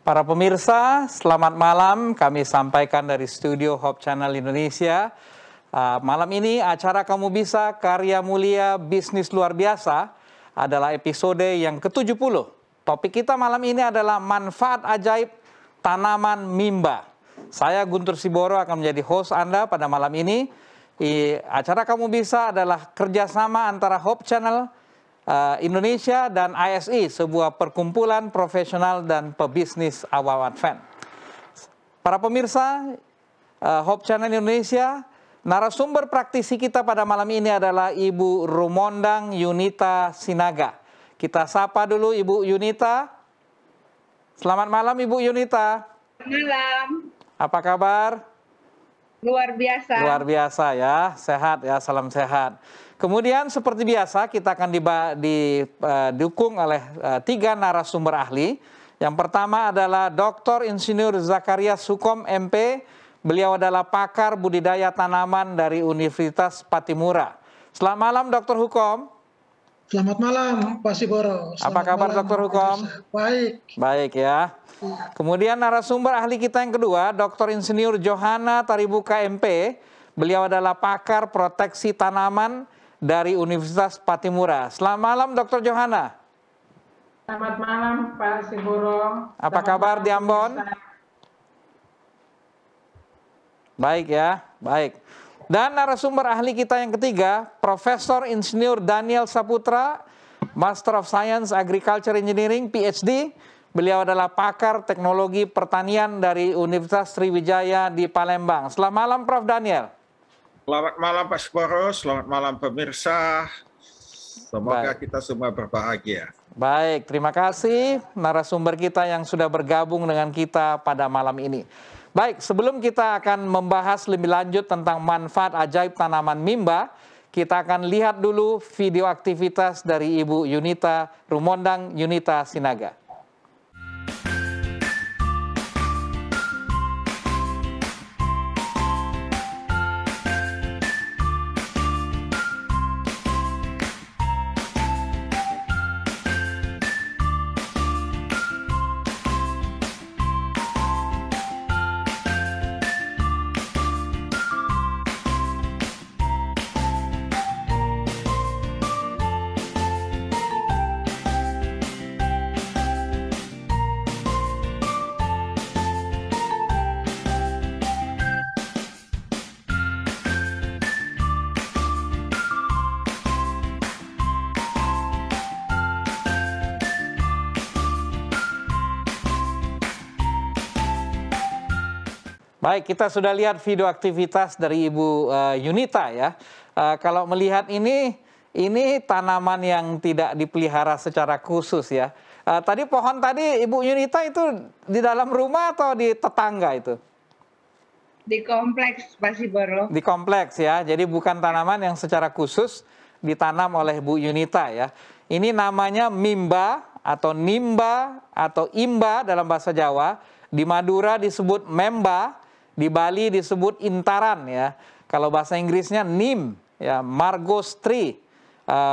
Para pemirsa, selamat malam. Kami sampaikan dari studio Hope Channel Indonesia. Malam ini acara Kamu Bisa Karya Mulia Bisnis Luar Biasa adalah episode yang ke-70. Topik kita malam ini adalah manfaat ajaib tanaman mimba. Saya Guntur Siboro akan menjadi host Anda pada malam ini. Acara Kamu Bisa adalah kerjasama antara Hope Channel Indonesia dan ISI, sebuah perkumpulan profesional dan pebisnis awam Advent. Para pemirsa Hope Channel Indonesia, narasumber praktisi kita pada malam ini adalah Ibu Rumondang Yunita Sinaga. Kita sapa dulu Ibu Yunita. Selamat malam Ibu Yunita. Malam. Apa kabar? Luar biasa. Luar biasa ya, sehat ya, salam sehat. Kemudian seperti biasa kita akan didukung oleh 3 narasumber ahli. Yang pertama adalah Dr. Insinyur Zakaria Sukom MP. Beliau adalah pakar budidaya tanaman dari Universitas Patimura. Selamat malam Dr. Hukom. Selamat malam Pak Siboro. Apa kabar Dr. Hukom? Baik. Baik ya. Kemudian narasumber ahli kita yang kedua, Dr. Insinyur Johana Taribuka MP. Beliau adalah pakar proteksi tanaman dari Universitas Patimura. Selamat malam Dr. Johana. Selamat malam Pak Siboro. Apa kabar di Ambon? Baik ya, baik. Dan narasumber ahli kita yang ketiga, Profesor Insinyur Daniel Saputra, Master of Science Agriculture Engineering, PhD. Beliau adalah pakar teknologi pertanian dari Universitas Sriwijaya di Palembang. Selamat malam Prof. Daniel. Selamat malam Pak Siboro, selamat malam pemirsa. Semoga kita semua berbahagia. Baik, terima kasih narasumber kita yang sudah bergabung dengan kita pada malam ini. Baik, sebelum kita akan membahas lebih lanjut tentang manfaat ajaib tanaman mimba, kita akan lihat dulu video aktivitas dari Ibu Yunita Rumondang Yunita Sinaga. Baik, kita sudah lihat video aktivitas dari Ibu Yunita ya. Kalau melihat ini tanaman yang tidak dipelihara secara khusus ya. Tadi pohon tadi Ibu Yunita itu di dalam rumah atau di tetangga itu? Di kompleks Pak Siboro. Di kompleks ya, jadi bukan tanaman yang secara khusus ditanam oleh Bu Yunita ya. Ini namanya mimba atau nimba atau imba dalam bahasa Jawa. Di Madura disebut memba. Di Bali disebut intaran ya. Kalau bahasa Inggrisnya nim ya, Margos tree.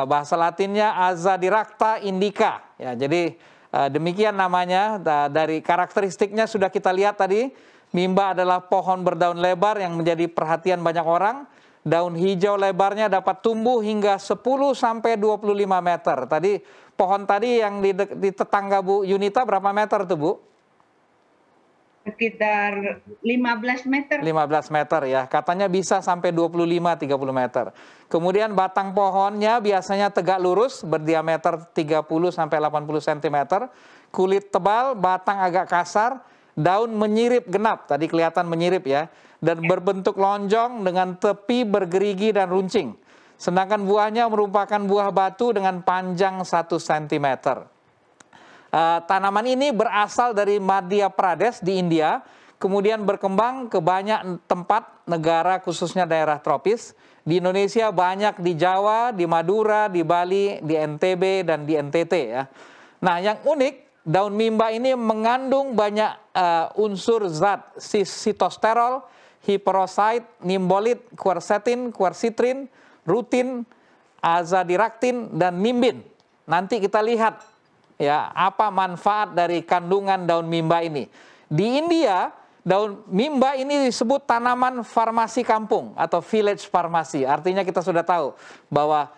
Bahasa Latinnya Azadirachta indica ya. Jadi demikian namanya. Dari karakteristiknya sudah kita lihat tadi. Mimba adalah pohon berdaun lebar yang menjadi perhatian banyak orang. Daun hijau lebarnya dapat tumbuh hingga 10 sampai 25 meter. Tadi pohon tadi yang di tetangga Bu Yunita berapa meter tuh Bu? Sekitar 15 meter. 15 meter ya, katanya bisa sampai 25-30 meter. Kemudian batang pohonnya biasanya tegak lurus, berdiameter 30 sampai 80 cm. Kulit tebal, batang agak kasar, daun menyirip genap, tadi kelihatan menyirip ya. Dan berbentuk lonjong dengan tepi bergerigi dan runcing. sedangkan buahnya merupakan buah batu dengan panjang 1 cm. Tanaman ini berasal dari Madhya Pradesh di India, kemudian berkembang ke banyak tempat negara khususnya daerah tropis. Di Indonesia banyak di Jawa, di Madura, di Bali, di NTB, dan di NTT ya. Nah, yang unik, daun mimba ini mengandung banyak unsur zat sitosterol, hiperoxide, nimbolit, quercetin, quercitrin, rutin, azadirachtin, dan nimbin. Nanti kita lihat ya apa manfaat dari kandungan daun mimba ini. Di India, daun mimba ini disebut tanaman farmasi kampung atau village farmasi. Artinya kita sudah tahu bahwa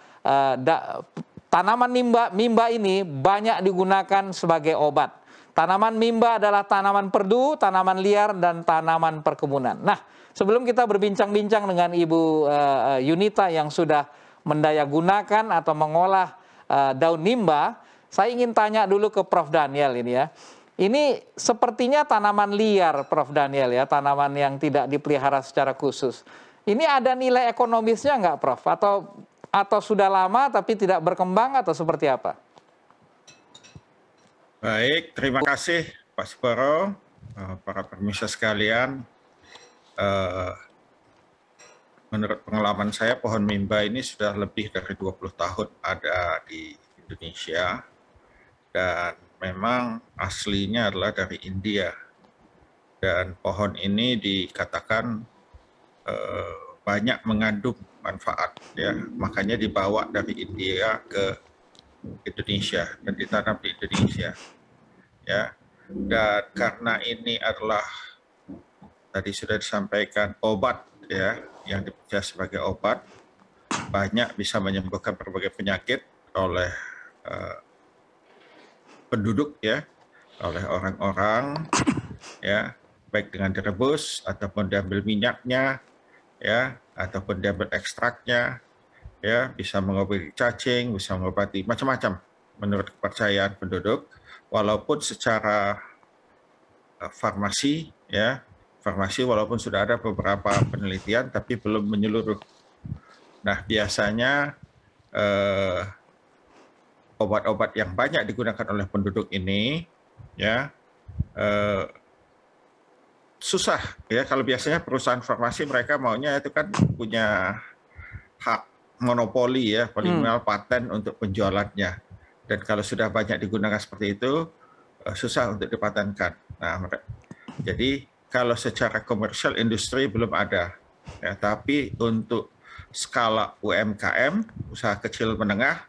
tanaman mimba ini banyak digunakan sebagai obat. Tanaman mimba adalah tanaman perdu, tanaman liar, dan tanaman perkebunan. Nah, sebelum kita berbincang-bincang dengan Ibu Yunita yang sudah mendayagunakan atau mengolah daun mimba, saya ingin tanya dulu ke Prof. Daniel ini ya. Ini sepertinya tanaman liar, Prof. Daniel ya, tanaman yang tidak dipelihara secara khusus. Ini ada nilai ekonomisnya nggak, Prof? Atau sudah lama tapi tidak berkembang atau seperti apa? Baik, terima kasih Pak Sugoro, para pemirsa sekalian. Menurut pengalaman saya, pohon mimba ini sudah lebih dari 20 tahun ada di Indonesia. Dan memang aslinya adalah dari India, dan pohon ini dikatakan banyak mengandung manfaat, ya makanya dibawa dari India ke Indonesia dan ditanam di Indonesia, ya. Dan karena ini adalah tadi sudah disampaikan obat, ya yang dipercaya sebagai obat, banyak bisa menyembuhkan berbagai penyakit oleh penduduk ya, oleh orang-orang ya, baik dengan direbus ataupun diambil minyaknya ya, ataupun diambil ekstraknya ya, bisa mengobati cacing, bisa mengobati macam-macam menurut kepercayaan penduduk, walaupun secara farmasi ya, farmasi walaupun sudah ada beberapa penelitian tapi belum menyeluruh. Nah, biasanya obat-obat yang banyak digunakan oleh penduduk ini ya susah ya. Kalau biasanya perusahaan farmasi mereka maunya itu kan punya hak monopoli ya, minimal paten untuk penjualannya, dan kalau sudah banyak digunakan seperti itu susah untuk dipatenkan. Nah, jadi kalau secara komersial industri belum ada ya, tapi untuk skala UMKM, usaha kecil menengah,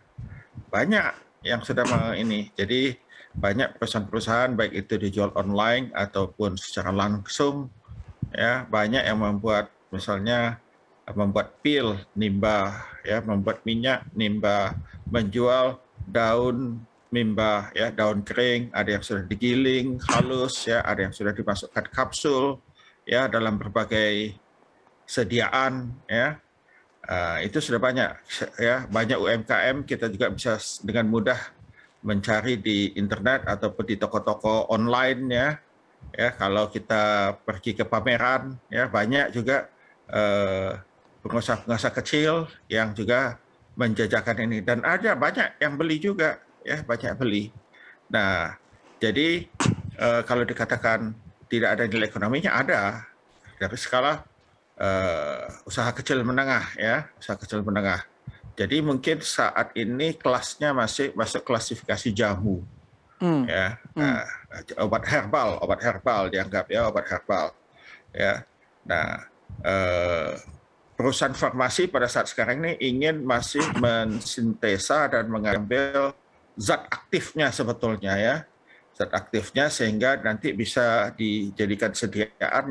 banyak yang sudah ini. Jadi banyak perusahaan-perusahaan baik itu dijual online ataupun secara langsung ya, banyak yang membuat misalnya membuat pil nimba ya, membuat minyak nimba, menjual daun mimba ya, daun kering, ada yang sudah digiling halus ya, ada yang sudah dimasukkan kapsul ya dalam berbagai sediaan ya. Itu sudah banyak ya, banyak UMKM kita juga bisa dengan mudah mencari di internet ataupun di toko-toko online ya. Ya, kalau kita pergi ke pameran ya, banyak juga pengusaha-pengusaha kecil yang juga menjajakan ini, dan ada banyak yang beli juga ya, banyak beli. Nah, jadi kalau dikatakan tidak ada nilai ekonominya, ada dari skala usaha kecil menengah ya, usaha kecil menengah. Jadi mungkin saat ini kelasnya masih masuk klasifikasi jamu ya, obat herbal dianggap ya, obat herbal ya. Nah, perusahaan farmasi pada saat sekarang ini ingin masih mensintesa dan mengambil zat aktifnya sebetulnya ya, zat aktifnya, sehingga nanti bisa dijadikan sediaan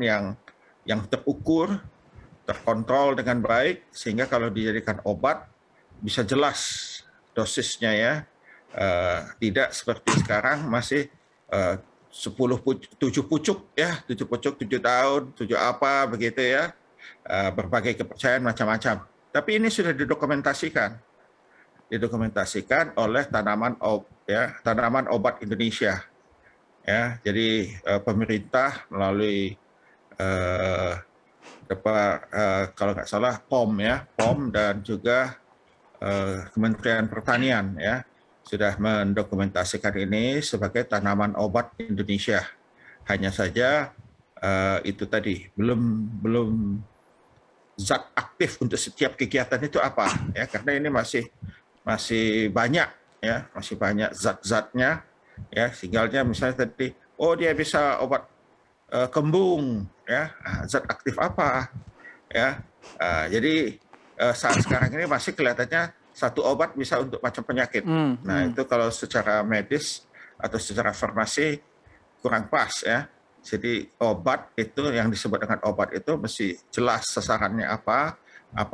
yang terukur, terkontrol dengan baik, sehingga kalau dijadikan obat bisa jelas dosisnya ya, tidak seperti sekarang masih 7 pucuk ya, 7 pucuk 7 tahun, 7 apa begitu ya, berbagai kepercayaan macam-macam. Tapi ini sudah didokumentasikan oleh tanaman obat Indonesia ya. Jadi pemerintah melalui kalau nggak salah POM dan juga Kementerian Pertanian ya sudah mendokumentasikan ini sebagai tanaman obat Indonesia. Hanya saja itu tadi belum zat aktif untuk setiap kegiatan itu apa ya, karena ini masih banyak ya, masih banyak zat-zatnya ya. Sinyalnya misalnya tadi, oh dia bisa obat kembung ya, zat aktif apa ya. Jadi saat sekarang ini masih kelihatannya satu obat bisa untuk macam penyakit. Nah itu kalau secara medis atau secara farmasi kurang pas ya. Jadi obat itu yang disebut dengan obat itu mesti jelas sasarannya apa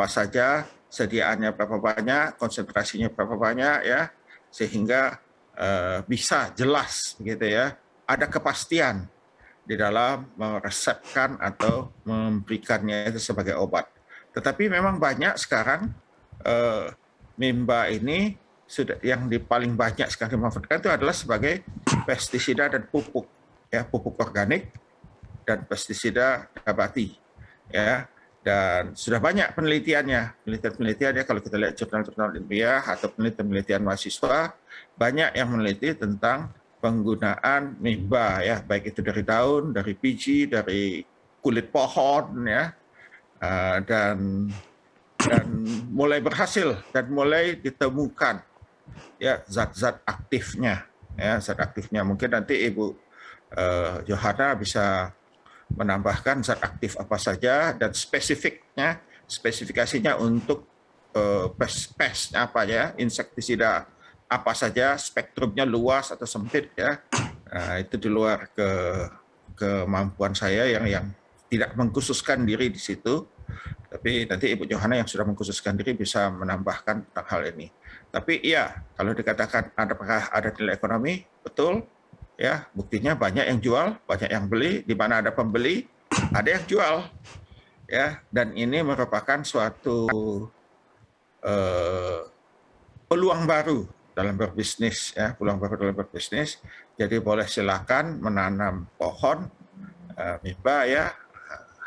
saja, sediaannya berapa banyak, konsentrasinya berapa banyak ya, sehingga bisa jelas gitu ya, ada kepastian di dalam meresepkan atau memberikannya itu sebagai obat. Tetapi memang banyak sekarang mimba ini sudah yang paling banyak sekali dimanfaatkan itu adalah sebagai pestisida dan pupuk ya, pupuk organik dan pestisida nabati ya. Dan sudah banyak penelitiannya kalau kita lihat jurnal-jurnal ilmiah atau penelitian mahasiswa, banyak yang meneliti tentang penggunaan mimba ya, baik itu dari daun, dari biji, dari kulit pohon ya, dan mulai berhasil dan mulai ditemukan ya zat-zat aktifnya ya, zat aktifnya. Mungkin nanti Ibu Johana bisa menambahkan zat aktif apa saja dan spesifikasinya untuk pest apa ya, insektisida apa saja, spektrumnya luas atau sempit ya. Itu di luar kemampuan saya yang tidak mengkhususkan diri di situ. Tapi nanti Ibu Johana yang sudah mengkhususkan diri bisa menambahkan tentang hal ini. Tapi iya, kalau dikatakan apakah ada nilai ekonomi, betul. Ya, buktinya banyak yang jual, banyak yang beli. Di mana ada pembeli, ada yang jual. Ya, dan ini merupakan suatu peluang baru dalam berbisnis. Ya, peluang baru dalam berbisnis. Jadi boleh silakan menanam pohon mimba ya.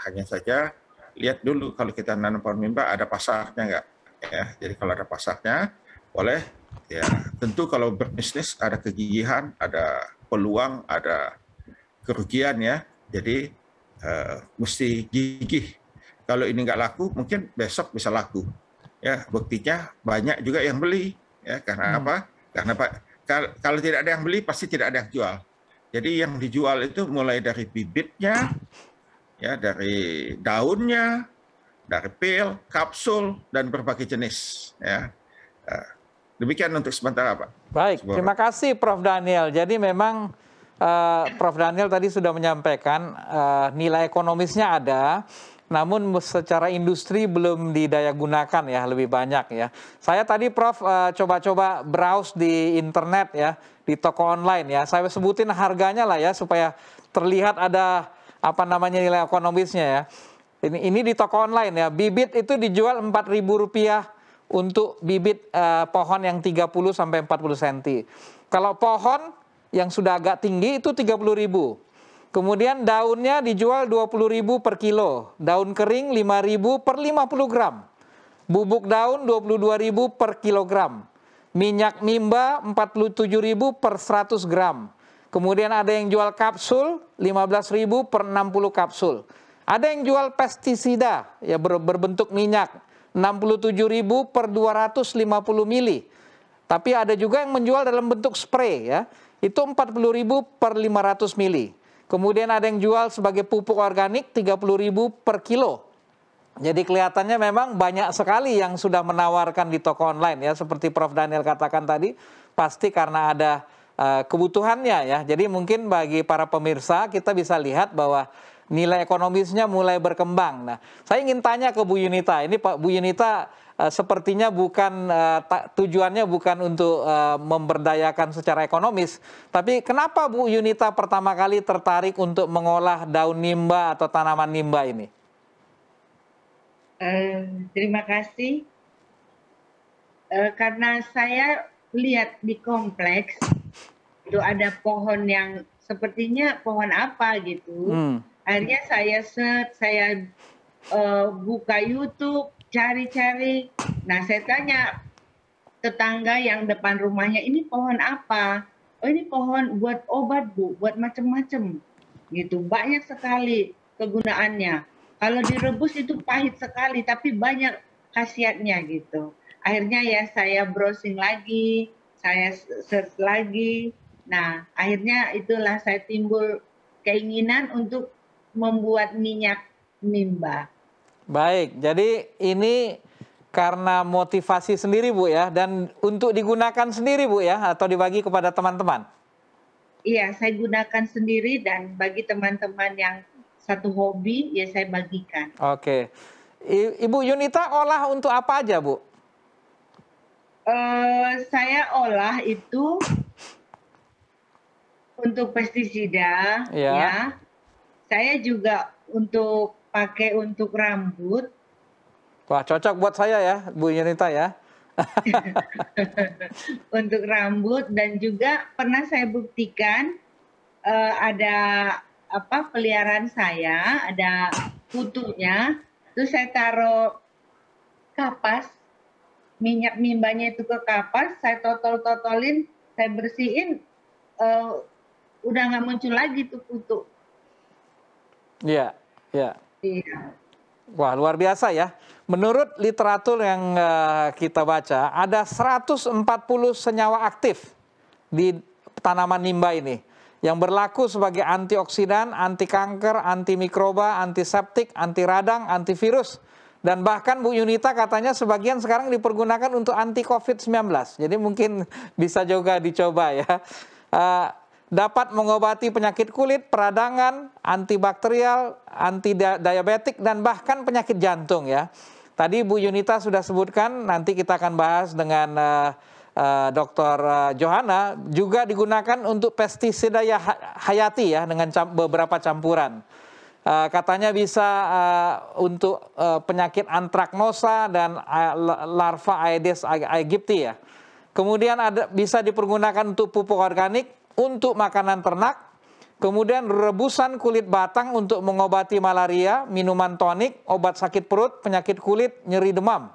Hanya saja lihat dulu kalau kita nanam pohon mimba ada pasarnya nggak ya. Jadi kalau ada pasarnya boleh ya. Tentu kalau berbisnis ada kegigihan, ada peluang, ada kerugian ya. Jadi mesti gigih. Kalau ini nggak laku mungkin besok bisa laku ya. Buktinya banyak juga yang beli ya. Karena apa? Karena kalau tidak ada yang beli pasti tidak ada yang jual. Jadi yang dijual itu mulai dari bibitnya ya, dari daunnya, dari pil, kapsul, dan berbagai jenis. Ya. Demikian untuk sementara, Pak. Baik, terima kasih Prof. Daniel. Jadi memang Prof. Daniel tadi sudah menyampaikan nilai ekonomisnya ada, namun secara industri belum didayagunakan ya, lebih banyak ya. Saya tadi Prof coba-coba browse di internet ya, di toko online ya. Saya sebutin harganya lah ya, supaya terlihat ada apa namanya nilai ekonomisnya ya. Ini di toko online ya. Bibit itu dijual Rp4.000 untuk bibit pohon yang 30 sampai 40 cm. Kalau pohon yang sudah agak tinggi itu 30.000. Kemudian daunnya dijual 20.000 per kilo. Daun kering 5.000 per 50 gram. Bubuk daun 22.000 per kilogram. Minyak mimba 47.000 per 100 gram. Kemudian ada yang jual kapsul 15.000 per 60 kapsul. Ada yang jual pestisida ya berbentuk minyak 67.000 per 250 mili. Tapi ada juga yang menjual dalam bentuk spray ya. Itu 40.000 per 500 mili. Kemudian ada yang jual sebagai pupuk organik 30.000 per kilo. Jadi kelihatannya memang banyak sekali yang sudah menawarkan di toko online ya, seperti Prof. Daniel katakan tadi, pasti karena ada kebutuhannya ya. Jadi mungkin bagi para pemirsa kita bisa lihat bahwa nilai ekonomisnya mulai berkembang. Nah, saya ingin tanya ke Bu Yunita. Ini Pak Bu Yunita sepertinya bukan tujuannya bukan untuk memberdayakan secara ekonomis, tapi kenapa Bu Yunita pertama kali tertarik untuk mengolah daun nimba atau tanaman nimba ini? Terima kasih. Karena saya lihat di kompleks itu ada pohon yang sepertinya pohon apa gitu. Akhirnya saya search, saya buka YouTube, cari-cari. Nah saya tanya tetangga yang depan rumahnya, ini pohon apa? Oh ini pohon buat obat Bu, buat macam-macam gitu. Banyak sekali kegunaannya. Kalau direbus itu pahit sekali, tapi banyak khasiatnya gitu. Akhirnya ya saya browsing lagi, saya search lagi. Nah, akhirnya itulah saya timbul keinginan untuk membuat minyak mimba. Baik, jadi ini karena motivasi sendiri Bu ya, dan untuk digunakan sendiri Bu ya, atau dibagi kepada teman-teman? Iya, saya gunakan sendiri dan bagi teman-teman yang satu hobi, ya saya bagikan. Oke. Ibu Yunita olah untuk apa aja Bu? Saya olah itu untuk pestisida, Ya. ya. Saya juga untuk pakai untuk rambut. Wah, cocok buat saya ya, Bu Yunita ya. Untuk rambut, dan juga pernah saya buktikan ada peliharaan saya, ada kutunya, terus saya taruh kapas, minyak mimbanya itu ke kapas, saya totol-totolin, saya bersihin, udah nggak muncul lagi tuh kutu. Iya, iya. Iya. Wah, luar biasa ya. Menurut literatur yang kita baca, ada 140 senyawa aktif di tanaman nimba ini yang berlaku sebagai antioksidan, anti kanker, anti mikroba, antiseptik, anti radang, antivirus. Dan bahkan Bu Yunita katanya sebagian sekarang dipergunakan untuk anti COVID-19. Jadi mungkin bisa juga dicoba ya. Dapat mengobati penyakit kulit, peradangan, antibakterial, anti-diabetik, dan bahkan penyakit jantung ya. Tadi Bu Yunita sudah sebutkan, nanti kita akan bahas dengan Dr. Johanna, juga digunakan untuk pestisida hayati ya, dengan beberapa campuran. Katanya bisa untuk penyakit antraknosa dan larva Aedes aegypti ya. Kemudian bisa dipergunakan untuk pupuk organik, untuk makanan ternak, kemudian rebusan kulit batang untuk mengobati malaria, minuman tonik, obat sakit perut, penyakit kulit, nyeri demam.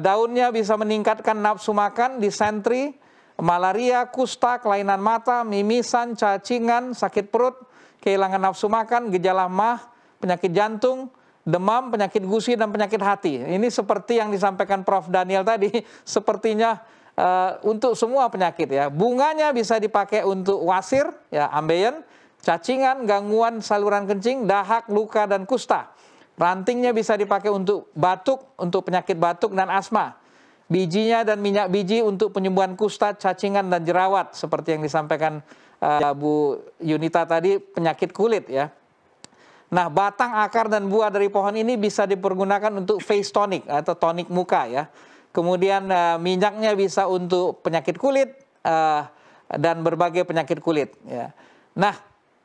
Daunnya bisa meningkatkan nafsu makan, disentri, malaria, kusta, kelainan mata, mimisan, cacingan, sakit perut, kehilangan nafsu makan, gejala MAH, penyakit jantung, demam, penyakit gusi, dan penyakit hati. Ini seperti yang disampaikan Prof. Daniel tadi, sepertinya untuk semua penyakit ya. Bunganya bisa dipakai untuk wasir, ya, ambeien, cacingan, gangguan saluran kencing, dahak, luka, dan kusta. Rantingnya bisa dipakai untuk batuk, untuk penyakit batuk dan asma. Bijinya dan minyak biji untuk penyembuhan kusta, cacingan, dan jerawat. Seperti yang disampaikan Bu Yunita tadi, penyakit kulit ya. Nah, batang, akar, dan buah dari pohon ini bisa dipergunakan untuk face tonic atau tonik muka ya. Kemudian minyaknya bisa untuk penyakit kulit dan berbagai penyakit kulit. Ya. Nah,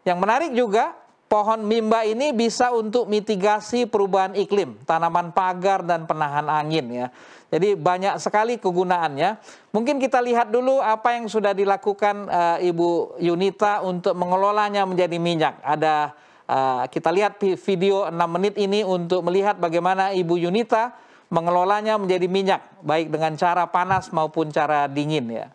yang menarik juga, pohon mimba ini bisa untuk mitigasi perubahan iklim, tanaman pagar dan penahan angin ya. Jadi banyak sekali kegunaannya. Mungkin kita lihat dulu apa yang sudah dilakukan Ibu Yunita untuk mengelolanya menjadi minyak. Ada kita lihat video 6 menit ini untuk melihat bagaimana Ibu Yunita mengelolanya menjadi minyak, baik dengan cara panas maupun cara dingin ya.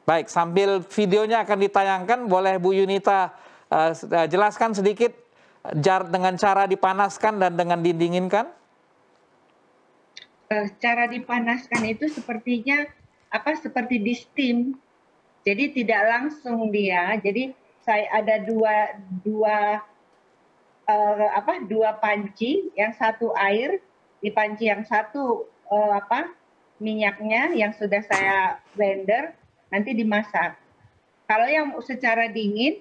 Baik, sambil videonya akan ditayangkan, boleh Bu Yunita jelaskan sedikit dengan cara dipanaskan dan dengan didinginkan? Cara dipanaskan itu sepertinya seperti di steam, jadi tidak langsung dia. Jadi saya ada dua panci, yang satu air, di panci yang satu minyaknya yang sudah saya blender, nanti dimasak. Kalau yang secara dingin,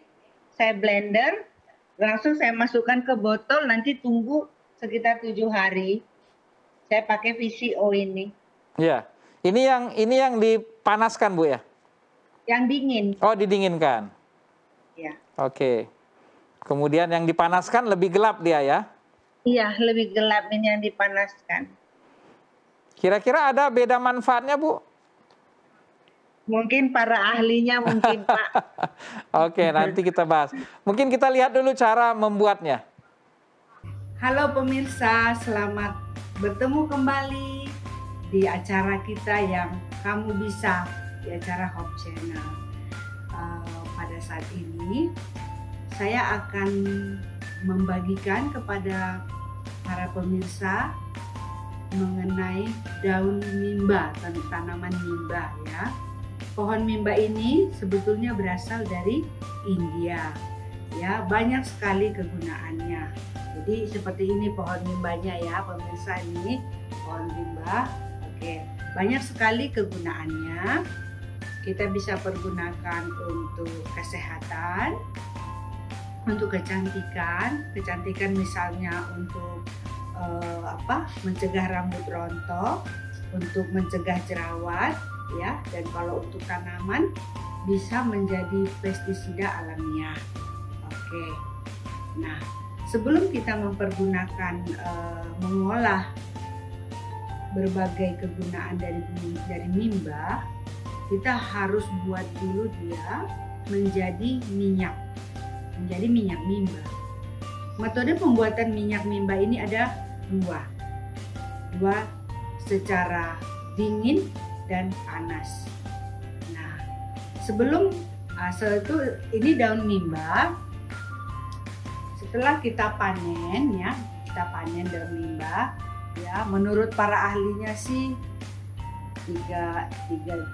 saya blender, langsung saya masukkan ke botol, nanti tunggu sekitar 7 hari. Saya pakai VCO ini. Ya, ini yang dipanaskan Bu ya? Yang dingin. Oh, didinginkan. Ya. Oke. Kemudian yang dipanaskan lebih gelap dia ya? Iya, lebih gelap ini yang dipanaskan. Kira-kira ada beda manfaatnya Bu? Mungkin para ahlinya mungkin Pak. Oke, nanti kita bahas. Mungkin kita lihat dulu cara membuatnya. Halo pemirsa, selamat bertemu kembali di acara kita yang kamu bisa, di acara Hope Channel. Pada saat ini saya akan membagikan kepada para pemirsa mengenai daun mimba, tanaman mimba ya. Pohon mimba ini sebetulnya berasal dari India ya, banyak sekali kegunaannya. Jadi seperti ini pohon mimbanya ya pemirsa, ini pohon mimba. Oke, banyak sekali kegunaannya. Kita bisa pergunakan untuk kesehatan, untuk kecantikan misalnya untuk mencegah rambut rontok, untuk mencegah jerawat ya, dan kalau untuk tanaman bisa menjadi pestisida alamiah. Oke. Nah, sebelum kita mempergunakan mengolah berbagai kegunaan dari mimba, kita harus buat dulu dia menjadi minyak mimba. Metode pembuatan minyak mimba ini ada dua secara dingin dan panas. Nah, ini daun mimba. Setelah kita panen daun mimba ya, menurut para ahlinya sih tiga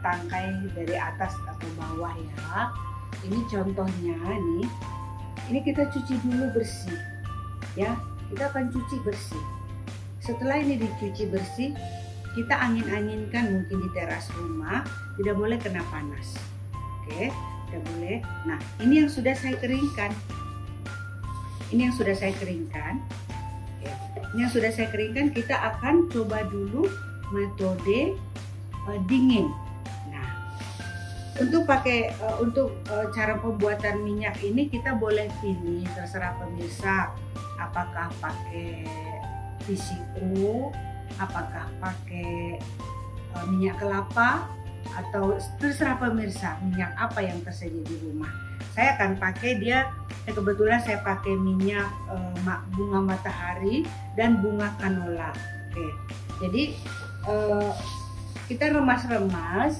tangkai dari atas atau bawah ya. Ini contohnya nih, ini kita cuci dulu bersih ya, kita akan cuci bersih. Setelah ini dicuci bersih, kita angin-anginkan mungkin di teras rumah, tidak boleh kena panas. Oke, tidak boleh. Nah, ini yang sudah saya keringkan. Ini yang sudah saya keringkan. Kita akan coba dulu metode dingin. Nah, untuk cara pembuatan minyak ini kita boleh pilih, terserah pemirsa, apakah pakai PCO, apakah pakai minyak kelapa, atau terserah pemirsa minyak apa yang tersedia di rumah. Saya akan pakai kebetulan saya pakai minyak bunga matahari dan bunga kanola. Oke, jadi kita remas-remas,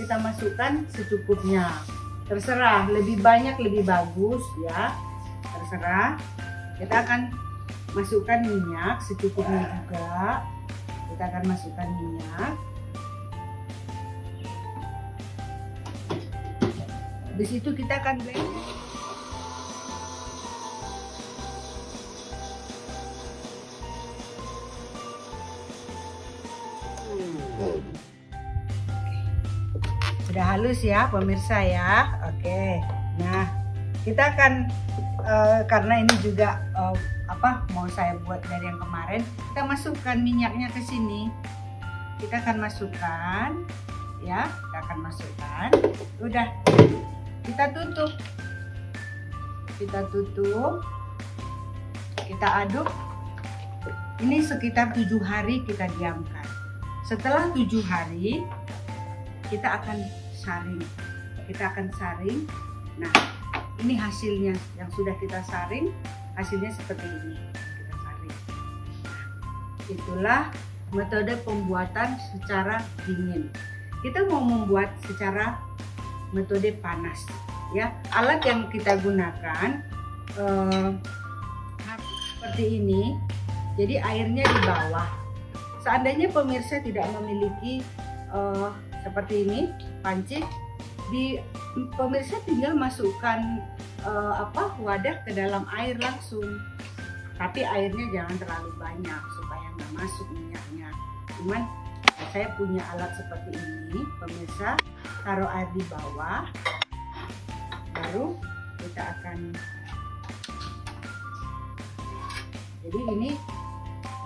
kita masukkan secukupnya. Terserah, lebih banyak lebih bagus ya, terserah. Kita akan masukkan minyak secukupnya juga. Kita akan masukkan minyak. Di situ kita akan blend. Sudah halus ya pemirsa ya. Oke. Nah, kita akan karena ini juga mau saya buat dari yang kemarin, kita masukkan minyaknya ke sini. Kita akan masukkan ya, udah, kita tutup, kita aduk. Ini sekitar 7 hari kita diamkan. Setelah 7 hari kita akan saring. Nah, ini hasilnya yang sudah kita saring, hasilnya seperti ini. Kita saring. Nah, itulah metode pembuatan secara dingin. Kita mau membuat secara metode panas ya. Alat yang kita gunakan seperti ini. Jadi airnya di bawah. Seandainya pemirsa tidak memiliki seperti ini panci, pemirsa tinggal masukkan wadah ke dalam air langsung. Tapi airnya jangan terlalu banyak supaya nggak masuk minyaknya. Cuman saya punya alat seperti ini, pemirsa, taruh air di bawah, baru kita akan, jadi ini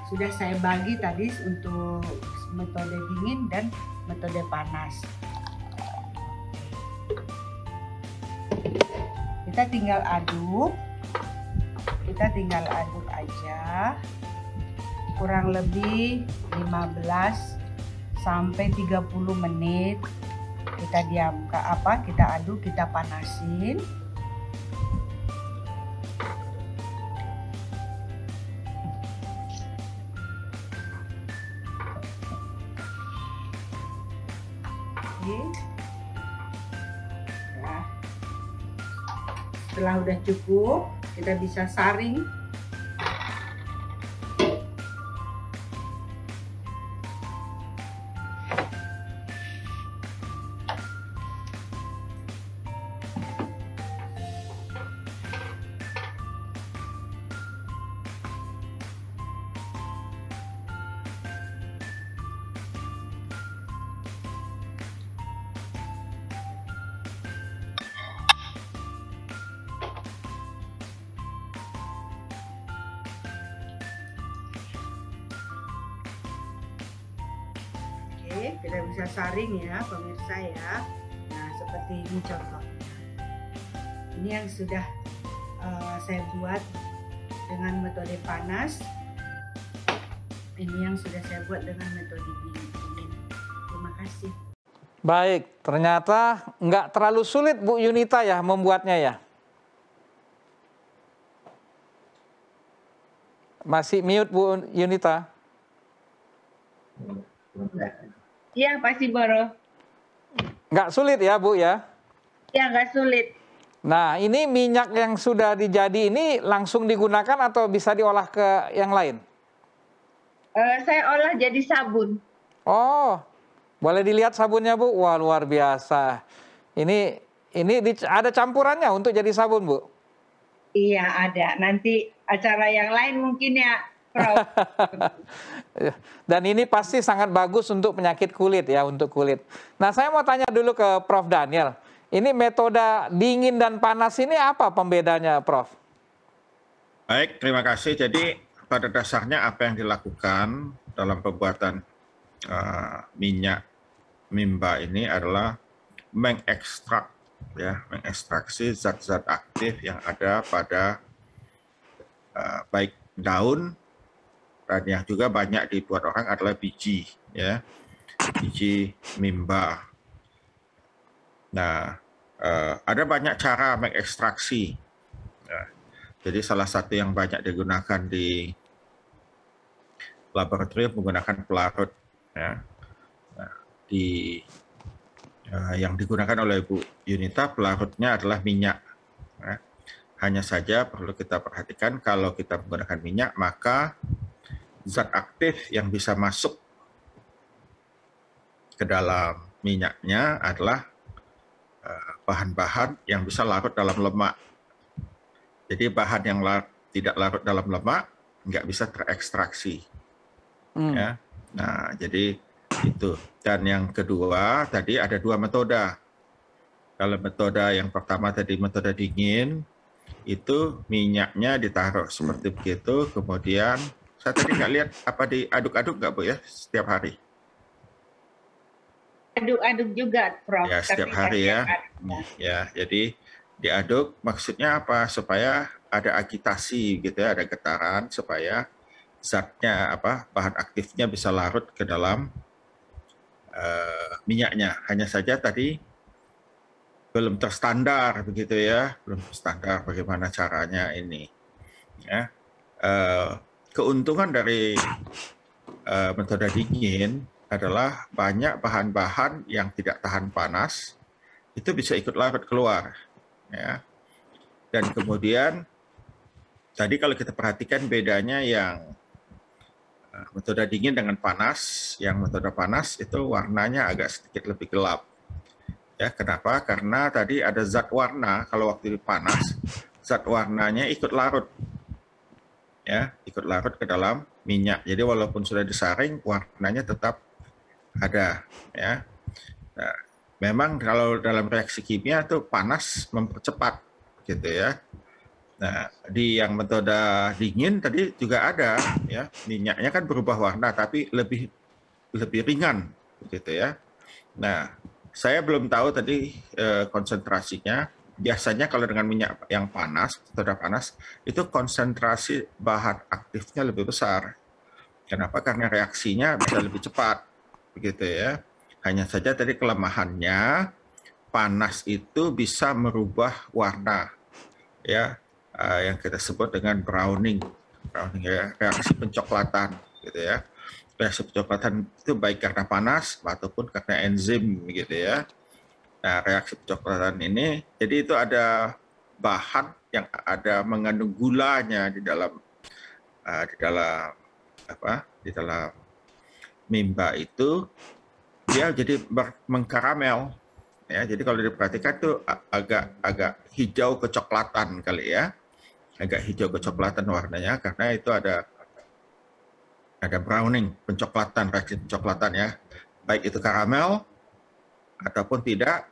sudah saya bagi tadi untuk metode dingin dan metode panas. Kita tinggal aduk aja, kurang lebih 15 sampai 30 menit kita kita aduk, kita panasin. Oke. Ya. Setelah udah cukup, kita bisa saring. Oke, kita bisa saring ya pemirsa ya. Nah, seperti ini contoh. Ini yang sudah saya buat dengan metode panas. Ini yang sudah saya buat dengan metode dingin. Terima kasih. Baik, ternyata nggak terlalu sulit Bu Yunita ya membuatnya ya. Masih mute Bu Yunita. Iya, Pak Siboro. Nggak sulit ya Bu ya? Ya, nggak sulit. Nah, ini minyak yang sudah dijadi ini langsung digunakan atau bisa diolah ke yang lain? Saya olah jadi sabun. Oh, boleh dilihat sabunnya Bu? Wah, luar biasa. Ini ada campurannya untuk jadi sabun Bu? Iya, ada. Nanti acara yang lain mungkin ya, Prof. Dan ini pasti sangat bagus untuk penyakit kulit ya, untuk kulit. Nah, saya mau tanya dulu ke Prof. Daniel. Ini metode dingin dan panas ini apa pembedanya, Prof? Baik, terima kasih. Jadi pada dasarnya apa yang dilakukan dalam pembuatan minyak mimba ini adalah mengekstraksi zat-zat aktif yang ada pada baik daun dan yang juga banyak dibuat orang adalah biji, ya, biji mimba. Nah, ada banyak cara mengekstraksi. Jadi salah satu yang banyak digunakan di laboratorium menggunakan pelarut. Ya. Nah, yang digunakan oleh Bu Yunita pelarutnya adalah minyak. Ya. Hanya saja perlu kita perhatikan kalau kita menggunakan minyak maka zat aktif yang bisa masuk ke dalam minyaknya adalah bahan-bahan yang bisa larut dalam lemak. Jadi bahan yang tidak larut dalam lemak nggak bisa terekstraksi. Ya. Nah, jadi itu. Dan yang kedua tadi ada dua metode. Kalau metode yang pertama tadi metode dingin, itu minyaknya ditaruh seperti begitu. Kemudian saya tadi nggak lihat apa diaduk-aduk nggak Bu ya setiap hari? Aduk-aduk juga, Prof. Ya, setiap hari ya. Ya, jadi diaduk maksudnya apa? Supaya ada agitasi gitu ya, ada getaran supaya zatnya bahan aktifnya bisa larut ke dalam minyaknya. Hanya saja tadi belum terstandar begitu ya, belum terstandar bagaimana caranya ini. Ya. Keuntungan dari metode dingin adalah banyak bahan-bahan yang tidak tahan panas itu bisa ikut larut keluar, ya. Dan kemudian tadi kalau kita perhatikan bedanya yang metode dingin dengan panas, yang metode panas itu warnanya agak sedikit lebih gelap. Ya, kenapa? Karena tadi ada zat warna kalau waktu panas, zat warnanya ikut larut. Ya, ikut larut ke dalam minyak. Jadi walaupun sudah disaring, warnanya tetap ada, ya. Nah, memang kalau dalam reaksi kimia itu panas mempercepat, gitu ya. Nah, di yang metode dingin tadi juga ada, ya, minyaknya kan berubah warna, tapi lebih ringan, gitu ya. Nah, saya belum tahu tadi konsentrasinya. Biasanya kalau dengan minyak yang panas, metode panas, itu konsentrasi bahan aktifnya lebih besar. Kenapa? Karena reaksinya bisa lebih cepat. Begitu ya. Hanya saja tadi kelemahannya panas itu bisa merubah warna, ya, yang kita sebut dengan browning ya, reaksi pencoklatan, gitu ya. reaksi pencoklatan itu baik karena panas ataupun karena enzim gitu ya. Nah, reaksi pencoklatan ini, jadi itu ada bahan yang ada mengandung gulanya di dalam mimba itu, dia jadi mengkaramel. Ya, jadi kalau diperhatikan tuh agak hijau kecoklatan kali ya, agak hijau kecoklatan warnanya karena itu ada browning, pencoklatan, reaksi pencoklatan ya, baik itu karamel ataupun tidak,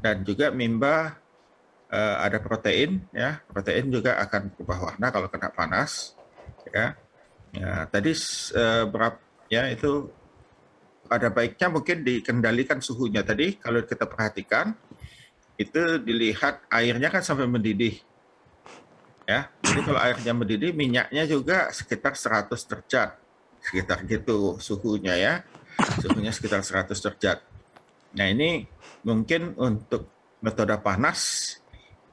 dan juga mimba ada protein ya, protein juga akan berubah warna kalau kena panas ya. Ya, tadi berapa ya itu ada baiknya mungkin dikendalikan suhunya. Tadi kalau kita perhatikan itu dilihat airnya kan sampai mendidih. Ya. Jadi kalau airnya mendidih, minyaknya juga sekitar 100 derajat. Sekitar gitu suhunya ya. Suhunya sekitar 100 derajat. Nah, ini mungkin untuk metode panas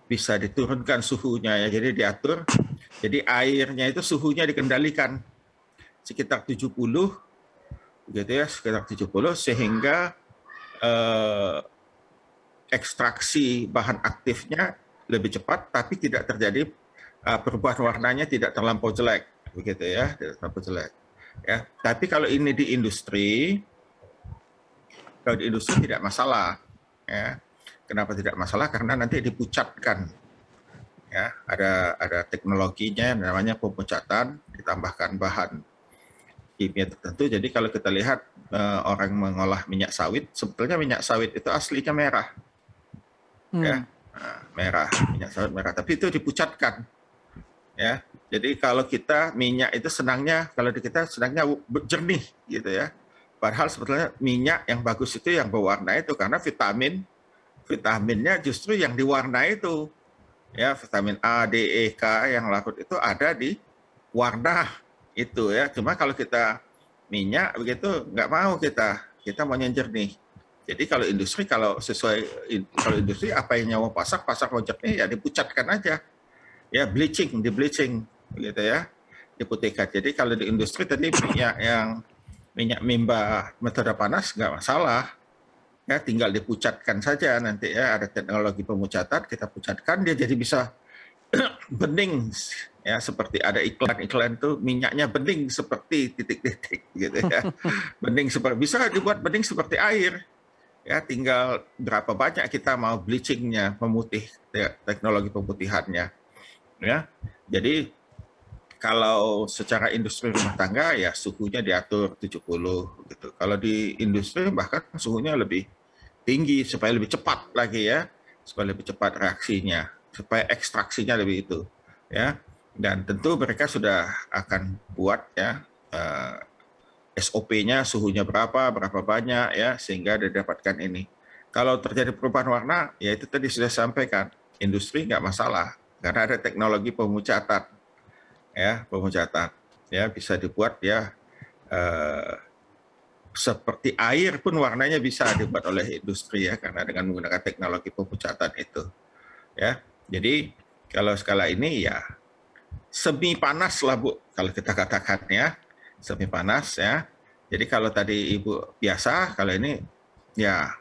bisa diturunkan suhunya ya. Jadi diatur. Jadi airnya itu suhunya dikendalikan sekitar 70 gitu ya, sekitar 70 sehingga ekstraksi bahan aktifnya lebih cepat tapi tidak terjadi perubahan warnanya tidak terlampau jelek begitu ya, tidak terlampau jelek ya. Tapi kalau ini di industri, tidak masalah ya. Kenapa tidak masalah? Karena nanti dipucatkan ya, ada teknologinya namanya pemucatan, ditambahkan bahan kimia tertentu. Jadi kalau kita lihat orang mengolah minyak sawit, sebetulnya minyak sawit itu aslinya merah, ya, merah, minyak sawit merah. Tapi itu dipucatkan, ya. Jadi kalau kita minyak itu senangnya, kalau di kita senangnya jernih, gitu ya. Padahal sebetulnya minyak yang bagus itu yang berwarna itu karena vitaminnya justru yang diwarna itu, ya, vitamin A, D, E, K yang larut itu ada di warna itu ya. Cuma kalau kita minyak begitu nggak mau kita maunya jernih. Jadi kalau industri kalau industri apa yang mau pasar mau jernih ya dipucatkan aja ya, di bleaching begitu ya, diputihkan. Jadi kalau di industri tadi minyak mimba metode panas nggak masalah ya, tinggal dipucatkan saja nanti ya, ada teknologi pemucatan, kita pucatkan dia jadi bisa bening ya, seperti ada iklan tuh minyaknya bening seperti titik-titik gitu ya. Bening seperti, bisa dibuat bening seperti air ya, tinggal berapa banyak kita mau bleachingnya, memutih ya, teknologi pemutihannya ya. Jadi kalau secara industri rumah tangga ya suhunya diatur 70 gitu. Kalau di industri bahkan suhunya lebih tinggi supaya lebih cepat lagi ya, supaya lebih cepat reaksinya, supaya ekstraksinya lebih itu ya. Dan tentu mereka sudah akan buat ya SOP-nya, suhunya berapa banyak ya, sehingga didapatkan ini. Kalau terjadi perubahan warna ya itu tadi sudah sampaikan, industri nggak masalah karena ada teknologi pemujatan ya, bisa dibuat ya seperti air pun warnanya bisa dibuat oleh industri ya, karena dengan menggunakan teknologi pemujatan itu ya. Jadi kalau skala ini ya semi panas lah Bu, kalau kita katakan ya, semi panas ya. Jadi kalau tadi Ibu biasa, kalau ini ya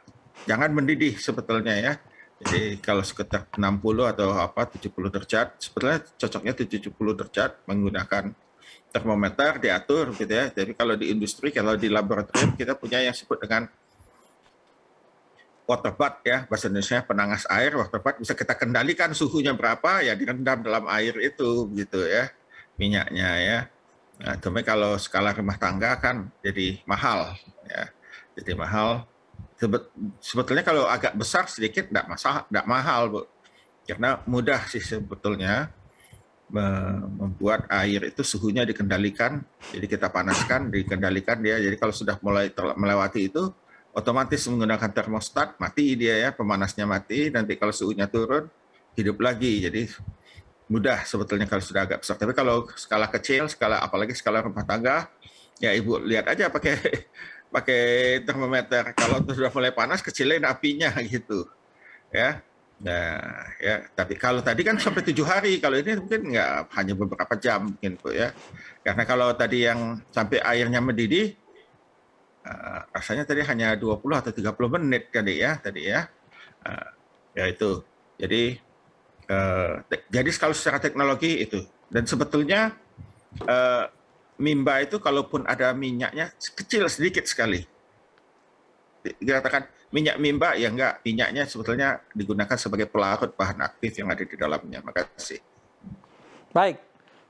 jangan mendidih sebetulnya ya. Jadi kalau sekitar 60 atau 70 derajat, sebetulnya cocoknya 70 derajat menggunakan termometer diatur gitu ya. Jadi kalau di industri, kalau di laboratorium kita punya yang disebut dengan water bath ya, bahasa Indonesia penangas air. Water bath bisa kita kendalikan suhunya berapa ya, direndam dalam air itu gitu ya, minyaknya ya. Nah, cuma kalau skala rumah tangga kan jadi mahal ya, jadi mahal. Sebetulnya kalau agak besar sedikit enggak mahal Bu, karena mudah sih sebetulnya membuat air itu suhunya dikendalikan. Jadi kita panaskan, dikendalikan dia. Jadi kalau sudah mulai melewati itu, otomatis menggunakan termostat, mati dia ya, pemanasnya mati, nanti kalau suhunya turun, hidup lagi. Jadi mudah sebetulnya kalau sudah agak besar. Tapi kalau skala kecil, apalagi skala rumah tangga, ya Ibu lihat aja pakai termometer. Kalau sudah mulai panas, kecilin apinya gitu. Ya. Nah, ya, tapi kalau tadi kan sampai 7 hari, kalau ini mungkin nggak, hanya beberapa jam mungkin Bu ya. Karena kalau tadi yang sampai airnya mendidih, rasanya tadi hanya 20 atau 30 menit tadi ya. Ya itu. Jadi kalau secara teknologi itu. Dan sebetulnya mimba itu kalaupun ada minyaknya kecil sedikit sekali. Dikatakan minyak mimba ya enggak, minyaknya sebetulnya digunakan sebagai pelarut bahan aktif yang ada di dalamnya. Makasih. Baik.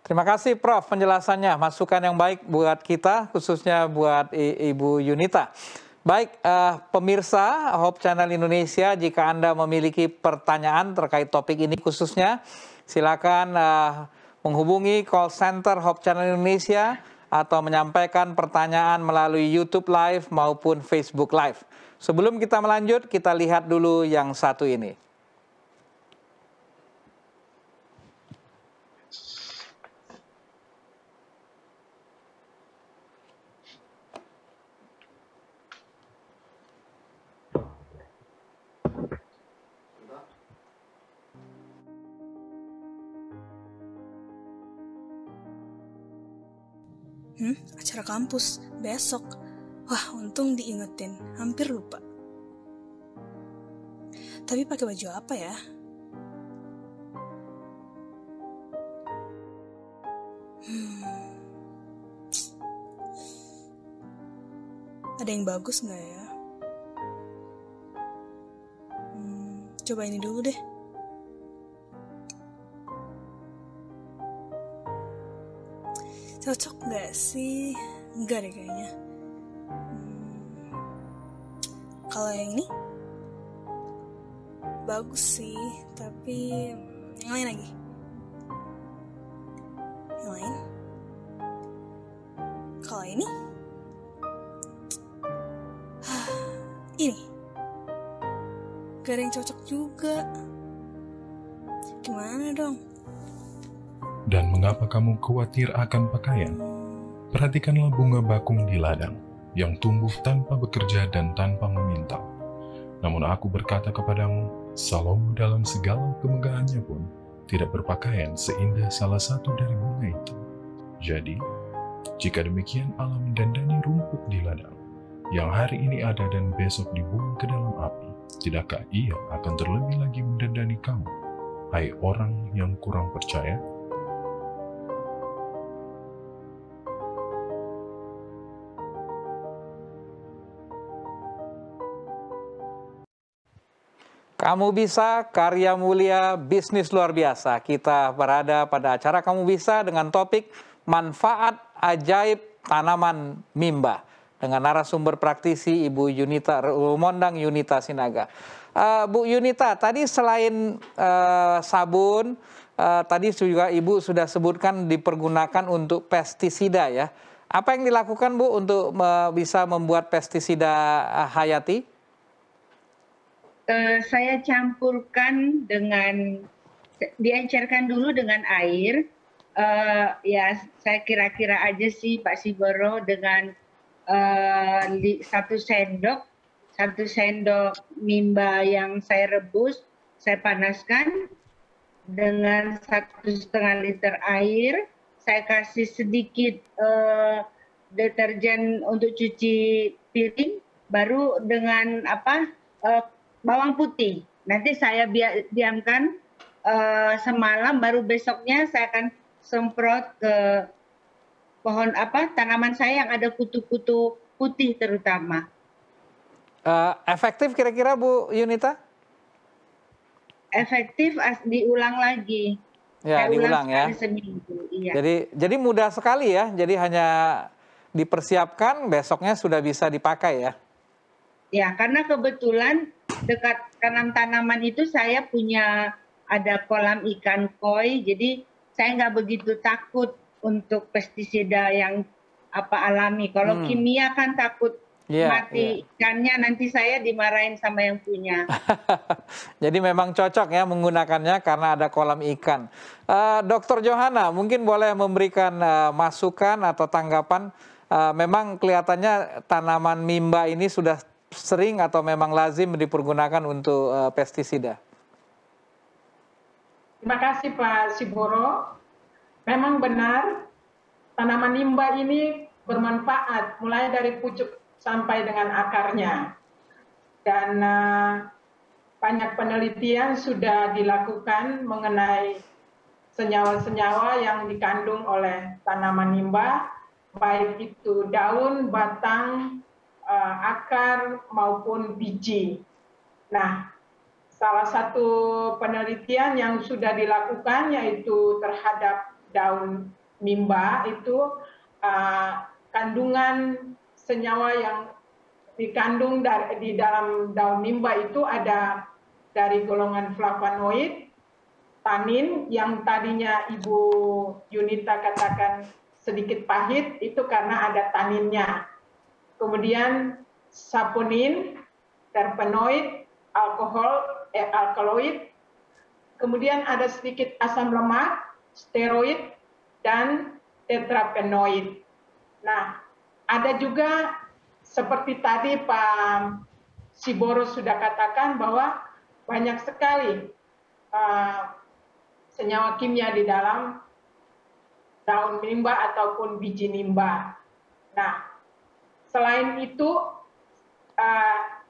Terima kasih Prof penjelasannya, masukan yang baik buat kita, khususnya buat Ibu Yunita. Baik, pemirsa Hope Channel Indonesia, jika Anda memiliki pertanyaan terkait topik ini khususnya, silakan menghubungi call center Hope Channel Indonesia atau menyampaikan pertanyaan melalui YouTube Live maupun Facebook Live. Sebelum kita melanjut, kita lihat dulu yang satu ini. Acara kampus besok. Wah, untung diingetin. Hampir lupa. Tapi pakai baju apa ya? Ada yang bagus nggak ya? Coba ini dulu deh. Cocok nggak sih? Enggak deh kayaknya. Kalau yang ini bagus sih, tapi yang lain lagi. Yang lain. Kalau ini ini gak ada yang cocok juga. Gimana dong? Dan mengapa kamu khawatir akan pakaian? Perhatikanlah bunga bakung di ladang, yang tumbuh tanpa bekerja dan tanpa meminta. Namun aku berkata kepadamu, Salomo dalam segala kemegahannya pun tidak berpakaian seindah salah satu dari bunga itu. Jadi, jika demikian Allah mendandani rumput di ladang, yang hari ini ada dan besok dibuang ke dalam api, tidakkah Ia akan terlebih lagi mendandani kamu, hai orang yang kurang percaya? Kamu Bisa, karya mulia, bisnis luar biasa. Kita berada pada acara Kamu Bisa dengan topik manfaat ajaib tanaman mimba. Dengan narasumber praktisi Ibu Yunita Rumondang Yunita Sinaga. Bu Yunita, tadi selain sabun, tadi juga Ibu sudah sebutkan dipergunakan untuk pestisida ya. Apa yang dilakukan Bu untuk bisa membuat pestisida hayati? Saya campurkan dengan, diencerkan dulu dengan air. Ya, saya kira-kira aja sih Pak Siboro dengan 1 sendok mimba yang saya rebus, saya panaskan dengan 1,5 liter air. Saya kasih sedikit deterjen untuk cuci piring, baru dengan bawang putih. Nanti saya diamkan semalam, baru besoknya saya akan semprot ke pohon tanaman saya yang ada kutu-kutu putih terutama. Efektif kira-kira Bu Yunita? Efektif diulang lagi. Ya, diulang ya. Seminggu, iya. Jadi mudah sekali ya. Jadi hanya dipersiapkan, besoknya sudah bisa dipakai ya. Ya, karena kebetulan dekat tanaman itu saya punya ada kolam ikan koi, jadi saya nggak begitu takut untuk pestisida yang alami. Kalau kimia kan takut mati ikannya, nanti saya dimarahin sama yang punya. Jadi memang cocok ya menggunakannya karena ada kolam ikan. Dr. Johana mungkin boleh memberikan masukan atau tanggapan. Memang kelihatannya tanaman mimba ini sudah sering atau memang lazim dipergunakan untuk pestisida. Terima kasih Pak Siboro. Memang benar tanaman mimba ini bermanfaat, mulai dari pucuk sampai dengan akarnya. Dan banyak penelitian sudah dilakukan mengenai senyawa-senyawa yang dikandung oleh tanaman nimba, baik itu daun, batang, akar maupun biji. Nah, salah satu penelitian yang sudah dilakukan yaitu terhadap daun nimba itu kandungan senyawa yang dikandung di dalam daun nimba itu ada dari golongan flavonoid, tanin yang tadinya Ibu Yunita katakan sedikit pahit, itu karena ada taninnya. Kemudian saponin, terpenoid, alkaloid, kemudian ada sedikit asam lemak, steroid, dan tetrapenoid. Nah, ada juga seperti tadi Pak Siboro sudah katakan bahwa banyak sekali senyawa kimia di dalam daun nimba ataupun biji nimba. Nah, selain itu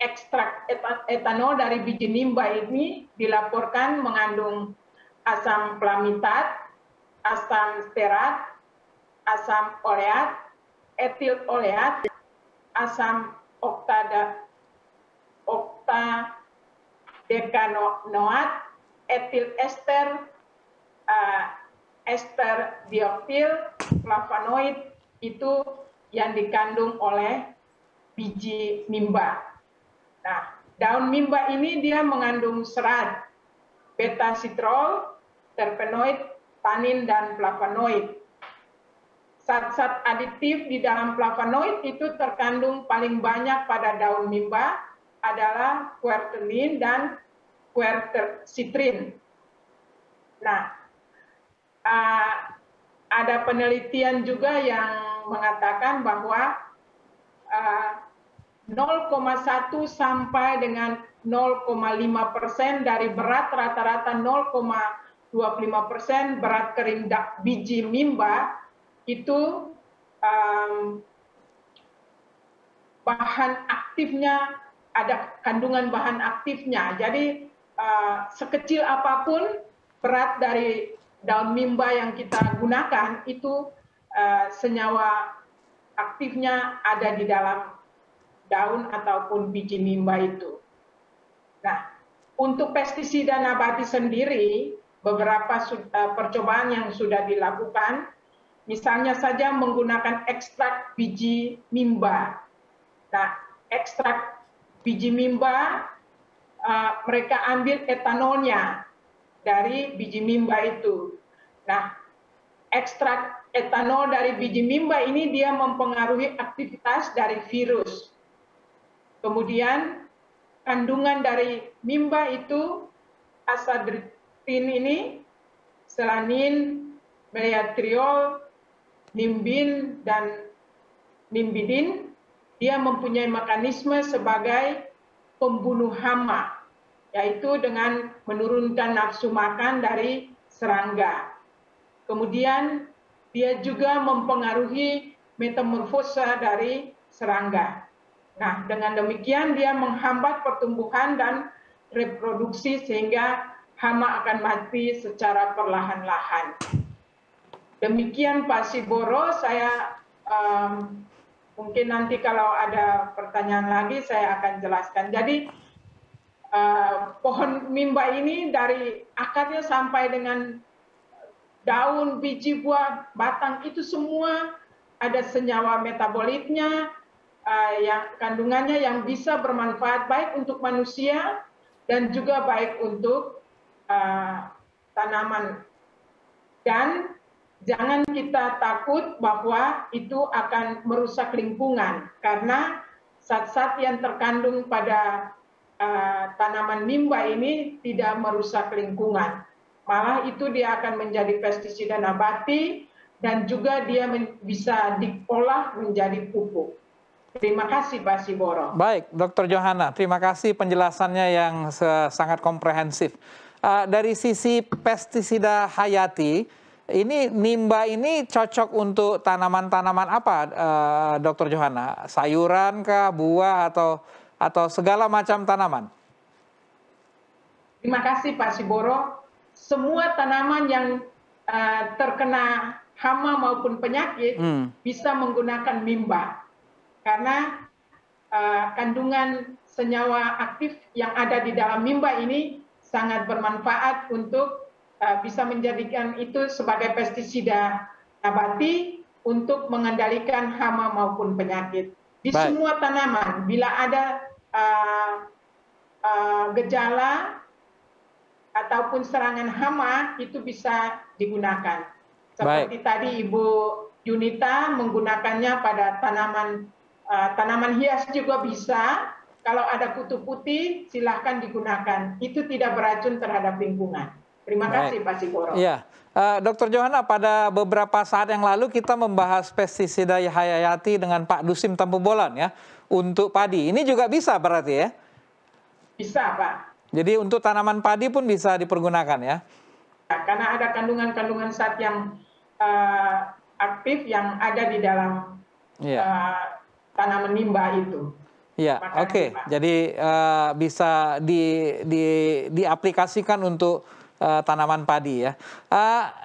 ekstrak etanol dari biji nimba ini dilaporkan mengandung asam plamitat, asam stearat, asam oleat, etil oleat, asam oktadekanoat, etil ester, ester dioktil, flavonoid itu yang dikandung oleh biji nimba. Nah, daun nimba ini dia mengandung serat, beta sitrol, terpenoid, tanin, dan flavonoid. Zat-zat adiktif di dalam flavonoid itu terkandung paling banyak pada daun nimba adalah quercetin dan quercitrin. Nah, ada penelitian juga yang mengatakan bahwa 0,1 sampai dengan 0,5% dari berat rata-rata 0,25% berat kering biji nimba itu bahan aktifnya, ada kandungan bahan aktifnya. Jadi sekecil apapun berat dari daun nimba yang kita gunakan itu senyawa aktifnya ada di dalam daun ataupun biji nimba itu. Nah, untuk pestisida nabati sendiri, beberapa percobaan yang sudah dilakukan, misalnya saja menggunakan ekstrak biji nimba. Nah, ekstrak biji nimba, mereka ambil etanolnya dari biji nimba itu. Nah, ekstrak etanol dari biji nimba ini dia mempengaruhi aktivitas dari virus. Kemudian kandungan dari nimba itu asadritin ini, selanin, meleatriol, nimbin, dan nimbidin, dia mempunyai mekanisme sebagai pembunuh hama, yaitu dengan menurunkan nafsu makan dari serangga. Kemudian dia juga mempengaruhi metamorfosa dari serangga. Nah, dengan demikian dia menghambat pertumbuhan dan reproduksi sehingga hama akan mati secara perlahan-lahan. Demikian Pak Siboro, saya mungkin nanti kalau ada pertanyaan lagi saya akan jelaskan. Jadi pohon nimba ini dari akarnya sampai dengan daun, biji, buah, batang itu semua ada senyawa metabolitnya, yang kandungannya yang bisa bermanfaat baik untuk manusia dan juga baik untuk tanaman. Dan jangan kita takut bahwa itu akan merusak lingkungan, karena zat-zat yang terkandung pada tanaman nimba ini tidak merusak lingkungan. Malah itu dia akan menjadi pestisida nabati dan juga dia bisa diolah menjadi pupuk. Terima kasih Pak Siboro. Baik, Dr. Johana, terima kasih penjelasannya yang sangat komprehensif. Dari sisi pestisida hayati, Ini nimba ini cocok untuk tanaman-tanaman apa, Dr. Johanna? Sayuran kah, buah atau segala macam tanaman? Terima kasih Pak Siboro. Semua tanaman yang terkena hama maupun penyakit bisa menggunakan mimba. Karena kandungan senyawa aktif yang ada di dalam mimba ini sangat bermanfaat untuk bisa menjadikan itu sebagai pestisida nabati untuk mengendalikan hama maupun penyakit. Di semua tanaman, bila ada gejala ataupun serangan hama, itu bisa digunakan. Seperti tadi Ibu Yunita menggunakannya pada tanaman hias juga bisa. Kalau ada kutu putih, silahkan digunakan. Itu tidak beracun terhadap lingkungan. Terima kasih Pak Siboro. Iya, Dr. Johanna, pada beberapa saat yang lalu kita membahas pestisida hayati dengan Pak Dusim Tampubolan ya untuk padi. Ini juga bisa berarti ya? Bisa Pak. Jadi untuk tanaman padi pun bisa dipergunakan ya? Karena ada kandungan-kandungan zat yang aktif yang ada di dalam tanaman nimba itu. Ya, oke. Jadi bisa diaplikasikan untuk tanaman padi ya.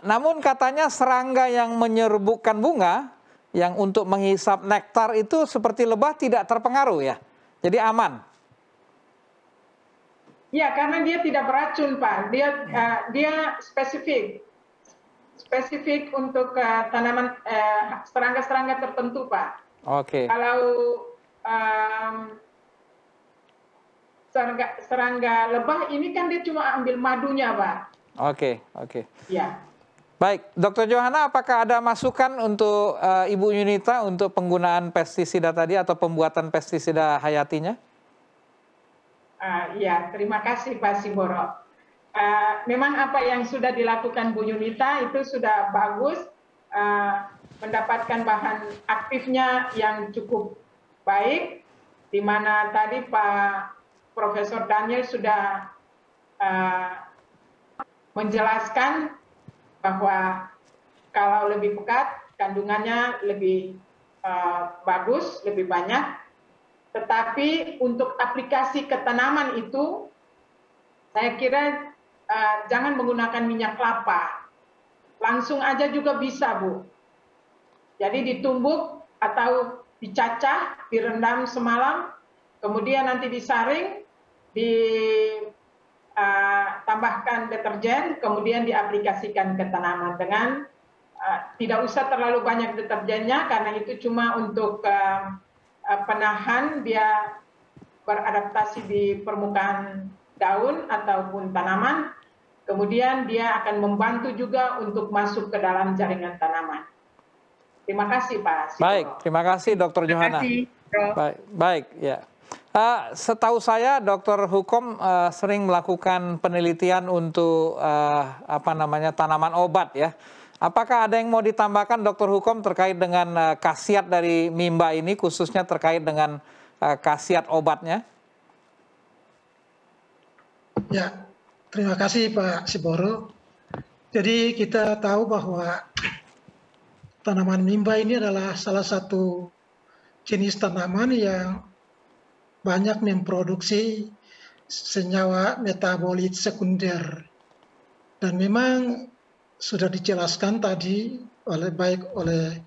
Namun katanya serangga yang menyerbukan bunga, yang untuk menghisap nektar itu seperti lebah tidak terpengaruh ya. Jadi aman. Ya, karena dia tidak beracun Pak. Dia spesifik untuk tanaman serangga-serangga tertentu Pak. Oke. Kalau serangga lebah ini kan dia cuma ambil madunya Pak. Oke. Ya. Baik, Dr. Johanna, apakah ada masukan untuk Ibu Yunita untuk penggunaan pestisida tadi atau pembuatan pestisida hayatinya? Ya, terima kasih Pak Siboro. Memang apa yang sudah dilakukan Bu Yunita itu sudah bagus, mendapatkan bahan aktifnya yang cukup baik, di mana tadi Pak Profesor Daniel sudah menjelaskan bahwa kalau lebih pekat kandungannya lebih bagus, lebih banyak. Tetapi untuk aplikasi ke tanaman itu, saya kira jangan menggunakan minyak kelapa. Langsung aja juga bisa, Bu. Jadi ditumbuk atau dicacah, direndam semalam, kemudian nanti disaring, ditambahkan deterjen, kemudian diaplikasikan ke tanaman dengan tidak usah terlalu banyak deterjennya, karena itu cuma untuk penahan dia beradaptasi di permukaan daun ataupun tanaman, kemudian dia akan membantu juga untuk masuk ke dalam jaringan tanaman. Terima kasih Pak Siboro. Baik, terima kasih Dr. Johanna. Baik, ya. Setahu saya Dr. Hukom sering melakukan penelitian untuk tanaman obat ya. Apakah ada yang mau ditambahkan Dr. Hukom terkait dengan khasiat dari mimba ini, khususnya terkait dengan khasiat obatnya? Ya, terima kasih Pak Siboro. Jadi kita tahu bahwa tanaman mimba ini adalah salah satu jenis tanaman yang banyak memproduksi senyawa metabolit sekunder. Dan memang sudah dijelaskan tadi baik oleh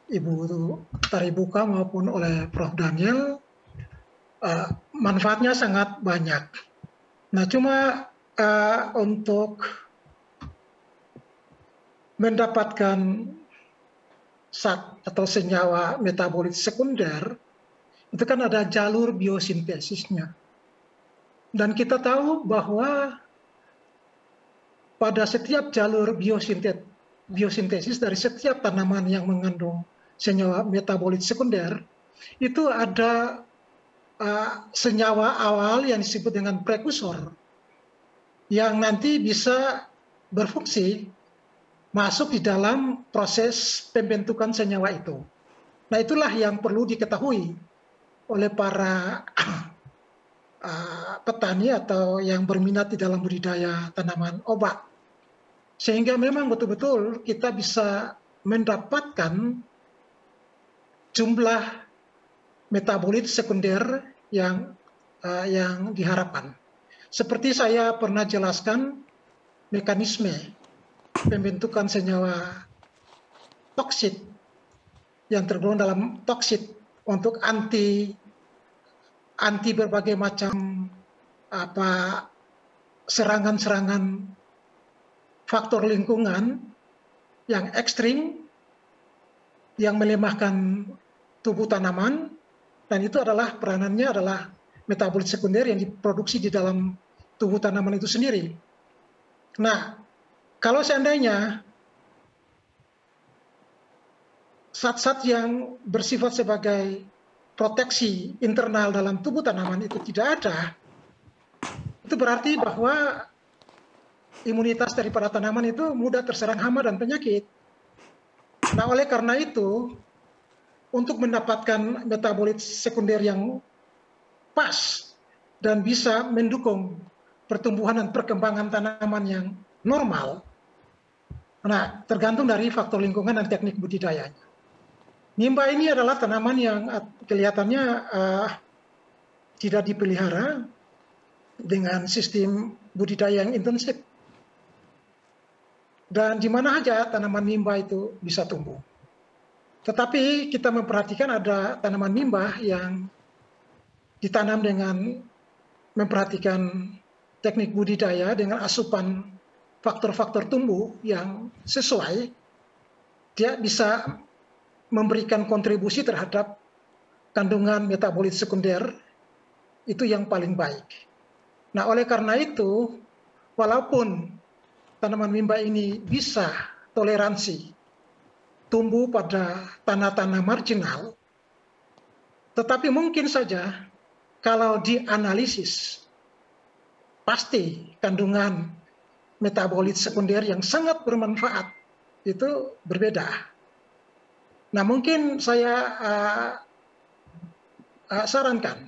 Ibu Taribuka maupun oleh Prof. Daniel, manfaatnya sangat banyak. Nah, cuma untuk mendapatkan zat atau senyawa metabolit sekunder, itu kan ada jalur biosintesisnya. Dan kita tahu bahwa pada setiap jalur biosintesis dari setiap tanaman yang mengandung senyawa metabolit sekunder, itu ada senyawa awal yang disebut dengan prekursor, yang nanti bisa berfungsi masuk di dalam proses pembentukan senyawa itu. Nah, itulah yang perlu diketahui oleh para petani atau yang berminat di dalam budidaya tanaman obat. Sehingga memang betul-betul kita bisa mendapatkan jumlah metabolit sekunder yang diharapkan. Seperti saya pernah jelaskan mekanisme pembentukan senyawa toksit yang tergolong dalam toksit untuk anti berbagai macam serangan-serangan faktor lingkungan yang ekstrim yang melemahkan tubuh tanaman, dan itu adalah peranannya adalah metabolit sekunder yang diproduksi di dalam tubuh tanaman itu sendiri. Nah, kalau seandainya zat-zat yang bersifat sebagai proteksi internal dalam tubuh tanaman itu tidak ada, itu berarti bahwa imunitas daripada tanaman itu mudah terserang hama dan penyakit. Nah, oleh karena itu, untuk mendapatkan metabolit sekunder yang pas dan bisa mendukung pertumbuhan dan perkembangan tanaman yang normal, nah, tergantung dari faktor lingkungan dan teknik budidayanya. Nimba ini adalah tanaman yang kelihatannya tidak dipelihara dengan sistem budidaya yang intensif. Dan di mana saja tanaman nimba itu bisa tumbuh. Tetapi kita memperhatikan ada tanaman nimba yang ditanam dengan memperhatikan teknik budidaya dengan asupan faktor-faktor tumbuh yang sesuai, dia bisa memberikan kontribusi terhadap kandungan metabolit sekunder itu yang paling baik. Nah, oleh karena itu, walaupun tanaman nimba ini bisa toleransi tumbuh pada tanah-tanah marginal, tetapi mungkin saja kalau dianalisis, pasti kandungan metabolit sekunder yang sangat bermanfaat itu berbeda. Nah, mungkin saya sarankan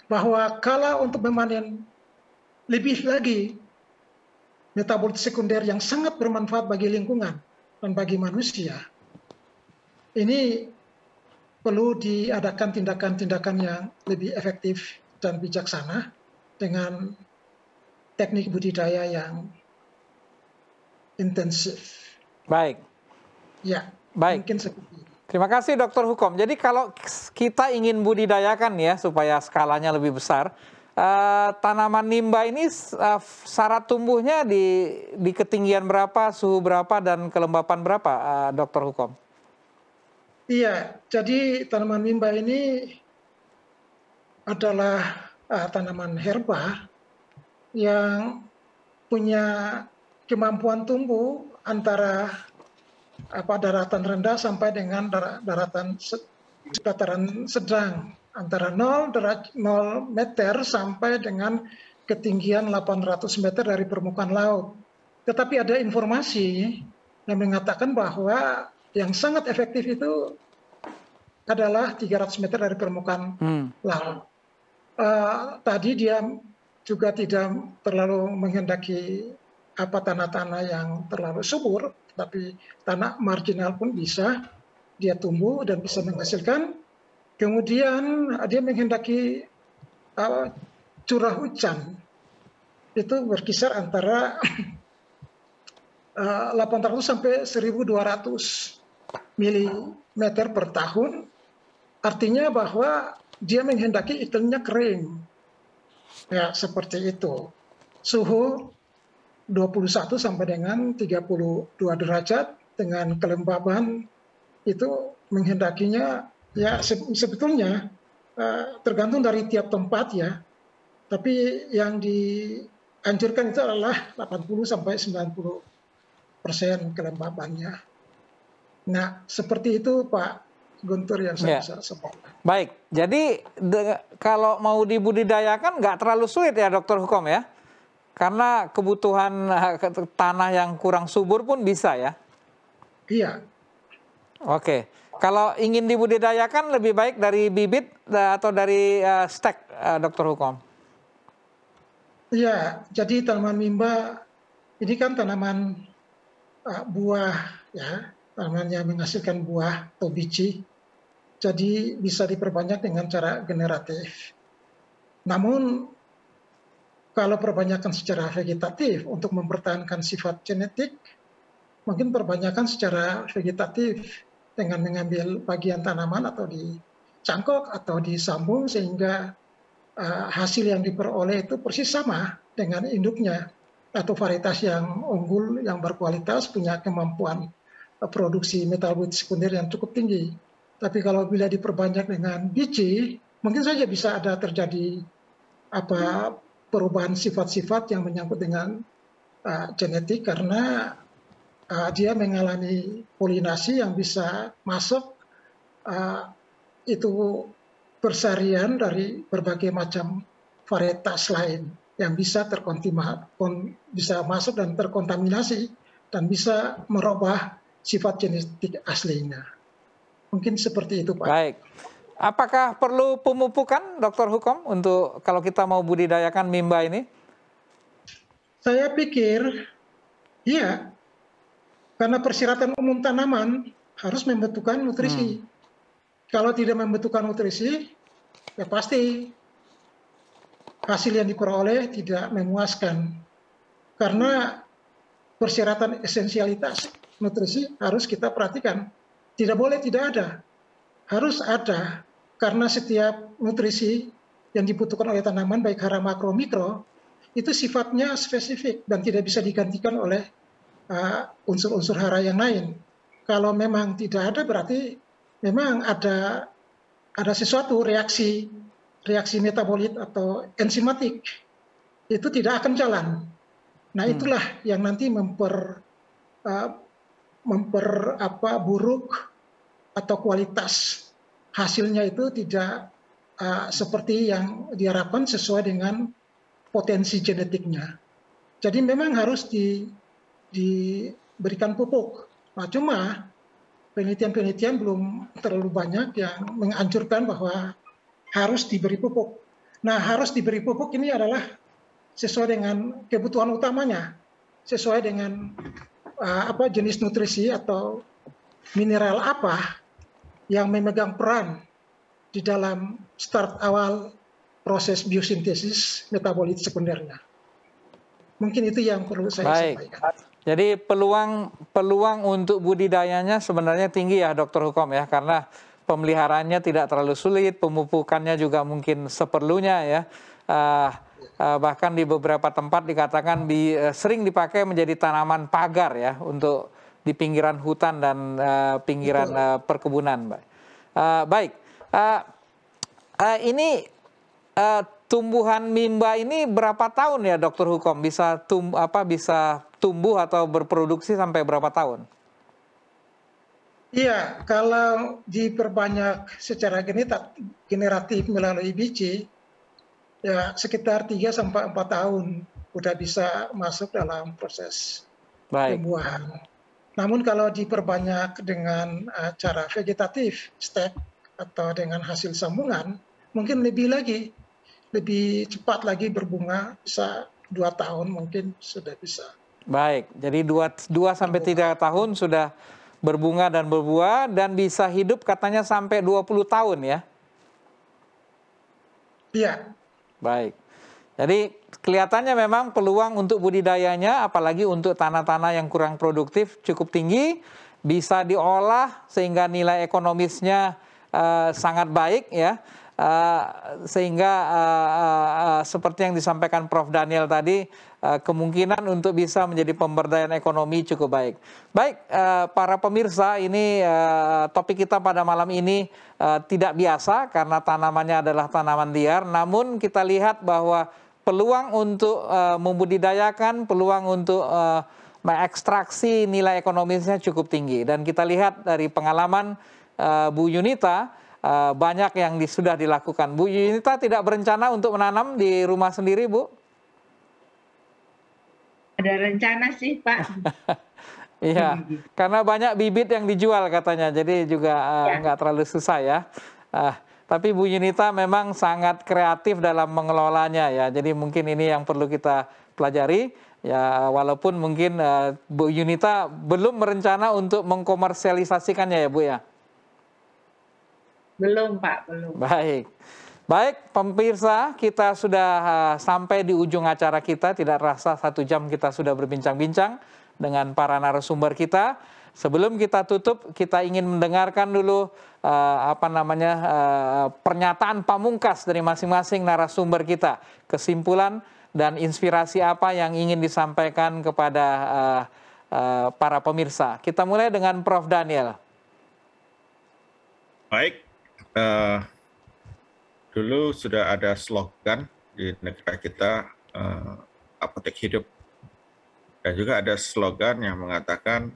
bahwa kalau untuk memanen lebih lagi metabolit sekunder yang sangat bermanfaat bagi lingkungan dan bagi manusia, ini perlu diadakan tindakan-tindakan yang lebih efektif dan bijaksana dengan teknik budidaya yang intensif. Baik. Ya, baik. Mungkin seperti itu. Terima kasih Dr. Hukom. Jadi kalau kita ingin budidayakan ya supaya skalanya lebih besar, tanaman nimba ini syarat tumbuhnya di ketinggian berapa, suhu berapa, dan kelembapan berapa, Dr. Hukom? Iya, jadi tanaman nimba ini adalah tanaman herba yang punya kemampuan tumbuh antara daratan rendah sampai dengan dataran sedang, antara 0 meter sampai dengan ketinggian 800 meter dari permukaan laut. Tetapi ada informasi yang mengatakan bahwa yang sangat efektif itu adalah 300 meter dari permukaan laut. Tadi dia juga tidak terlalu menghendaki tanah-tanah yang terlalu subur, tapi tanah marginal pun bisa dia tumbuh dan bisa menghasilkan. Kemudian dia menghendaki curah hujan itu berkisar antara 800 sampai 1.200 mm per tahun. Artinya bahwa dia menghendaki iklimnya kering. Ya, seperti itu. Suhu 21 sampai dengan 32 derajat dengan kelembaban itu menghendakinya ya sebetulnya tergantung dari tiap tempat ya. Tapi yang dianjurkan itu adalah 80 sampai 90% kelembabannya. Nah, seperti itu Pak Guntur yang saya bisa sampaikan. Baik, jadi kalau mau dibudidayakan nggak terlalu sulit ya Dr. Hukom ya? Karena kebutuhan tanah yang kurang subur pun bisa ya? Iya. Oke, kalau ingin dibudidayakan lebih baik dari bibit atau dari stek, Dr. Hukom? Iya, jadi tanaman nimba ini kan tanaman buah, ya, namanya menghasilkan buah atau biji. Jadi bisa diperbanyak dengan cara generatif. Namun kalau perbanyakan secara vegetatif untuk mempertahankan sifat genetik, mungkin perbanyakan secara vegetatif dengan mengambil bagian tanaman atau dicangkok atau disambung sehingga hasil yang diperoleh itu persis sama dengan induknya atau varietas yang unggul, yang berkualitas, punya kemampuan produksi metabolit sekunder yang cukup tinggi. Tapi kalau bila diperbanyak dengan biji, mungkin saja bisa ada terjadi perubahan sifat-sifat yang menyangkut dengan genetik karena dia mengalami polinasi yang bisa masuk itu persarian dari berbagai macam varietas lain yang bisa bisa masuk dan terkontaminasi dan bisa merubah sifat genetik aslinya. Mungkin seperti itu, Pak. Baik. Apakah perlu pemupukan, Dr. Hukom, untuk kalau kita mau budidayakan mimba ini? Saya pikir, iya. Karena persyaratan umum tanaman harus membutuhkan nutrisi. Kalau tidak membutuhkan nutrisi, ya pasti hasil yang diperoleh tidak memuaskan. Karena persyaratan esensialitas nutrisi harus kita perhatikan. Tidak boleh tidak ada. Harus ada. Karena setiap nutrisi yang dibutuhkan oleh tanaman, baik hara makro mikro, itu sifatnya spesifik dan tidak bisa digantikan oleh unsur-unsur hara yang lain. Kalau memang tidak ada, berarti memang ada sesuatu reaksi metabolit atau enzimatik itu tidak akan jalan. Nah, itulah yang nanti buruk atau kualitas hasilnya itu tidak seperti yang diharapkan sesuai dengan potensi genetiknya. Jadi memang harus diberikan pupuk. Nah, cuma penelitian-penelitian belum terlalu banyak yang menganjurkan bahwa harus diberi pupuk. Nah, harus diberi pupuk ini adalah sesuai dengan kebutuhan utamanya, sesuai dengan jenis nutrisi atau mineral apa yang memegang peran di dalam start awal proses biosintesis metabolit sekundernya. Mungkin itu yang perlu saya sampaikan. Jadi peluang untuk budidayanya sebenarnya tinggi ya, Dr. Hukom ya, karena pemeliharaannya tidak terlalu sulit, pemupukannya juga mungkin seperlunya ya. Bahkan di beberapa tempat dikatakan sering dipakai menjadi tanaman pagar ya untuk di pinggiran hutan dan pinggiran perkebunan, Mbak. Baik, ini tumbuhan mimba ini berapa tahun ya, Dr. Hukom, bisa tumbuh atau berproduksi sampai berapa tahun? Iya, kalau diperbanyak secara generatif melalui biji, ya sekitar 3-4 tahun udah bisa masuk dalam proses pembuahan. Namun kalau diperbanyak dengan cara vegetatif, stek, atau dengan hasil sambungan, mungkin lebih cepat lagi berbunga, bisa 2 tahun mungkin sudah bisa. Baik, jadi 2-3 tahun sudah berbunga dan berbuah dan bisa hidup katanya sampai 20 tahun ya? Iya. Baik, jadi kelihatannya memang peluang untuk budidayanya, apalagi untuk tanah-tanah yang kurang produktif, cukup tinggi, bisa diolah sehingga nilai ekonomisnya sangat baik ya, sehingga seperti yang disampaikan Prof. Daniel tadi, kemungkinan untuk bisa menjadi pemberdayaan ekonomi cukup baik. Baik, para pemirsa, ini topik kita pada malam ini tidak biasa karena tanamannya adalah tanaman liar, namun kita lihat bahwa peluang untuk membudidayakan, peluang untuk mengekstraksi nilai ekonomisnya cukup tinggi. Dan kita lihat dari pengalaman Bu Yunita, banyak yang sudah dilakukan. Bu Yunita tidak berencana untuk menanam di rumah sendiri, Bu? Ada rencana sih, Pak. Iya, karena banyak bibit yang dijual katanya, jadi juga nggak terlalu susah ya. Tapi Bu Yunita memang sangat kreatif dalam mengelolanya ya, jadi mungkin ini yang perlu kita pelajari. Ya, walaupun mungkin Bu Yunita belum merencana untuk mengkomersialisasikannya ya Bu ya. Belum Pak, belum. Baik. Baik, pemirsa, kita sudah sampai di ujung acara kita. Tidak terasa 1 jam kita sudah berbincang-bincang dengan para narasumber kita. Sebelum kita tutup, kita ingin mendengarkan dulu pernyataan pamungkas dari masing-masing narasumber kita. Kesimpulan dan inspirasi apa yang ingin disampaikan kepada para pemirsa. Kita mulai dengan Prof. Daniel. Baik. Dulu sudah ada slogan di negara kita, apotek hidup. Dan juga ada slogan yang mengatakan,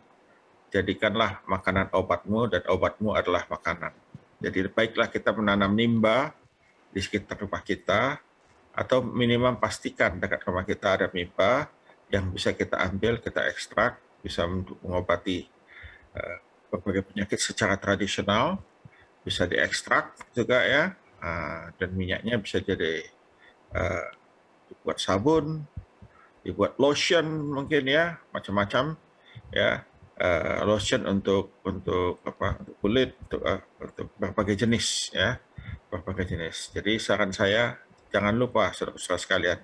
jadikanlah makanan obatmu dan obatmu adalah makanan. Jadi baiklah kita menanam nimba di sekitar rumah kita, atau minimal pastikan dekat rumah kita ada nimba yang bisa kita ambil, kita ekstrak, bisa mengobati berbagai penyakit secara tradisional, bisa diekstrak juga ya. Dan minyaknya bisa jadi dibuat sabun, dibuat lotion mungkin ya, macam-macam ya, lotion untuk kulit, untuk berbagai jenis ya, berbagai jenis. Jadi saran saya, jangan lupa saudara-saudara sekalian,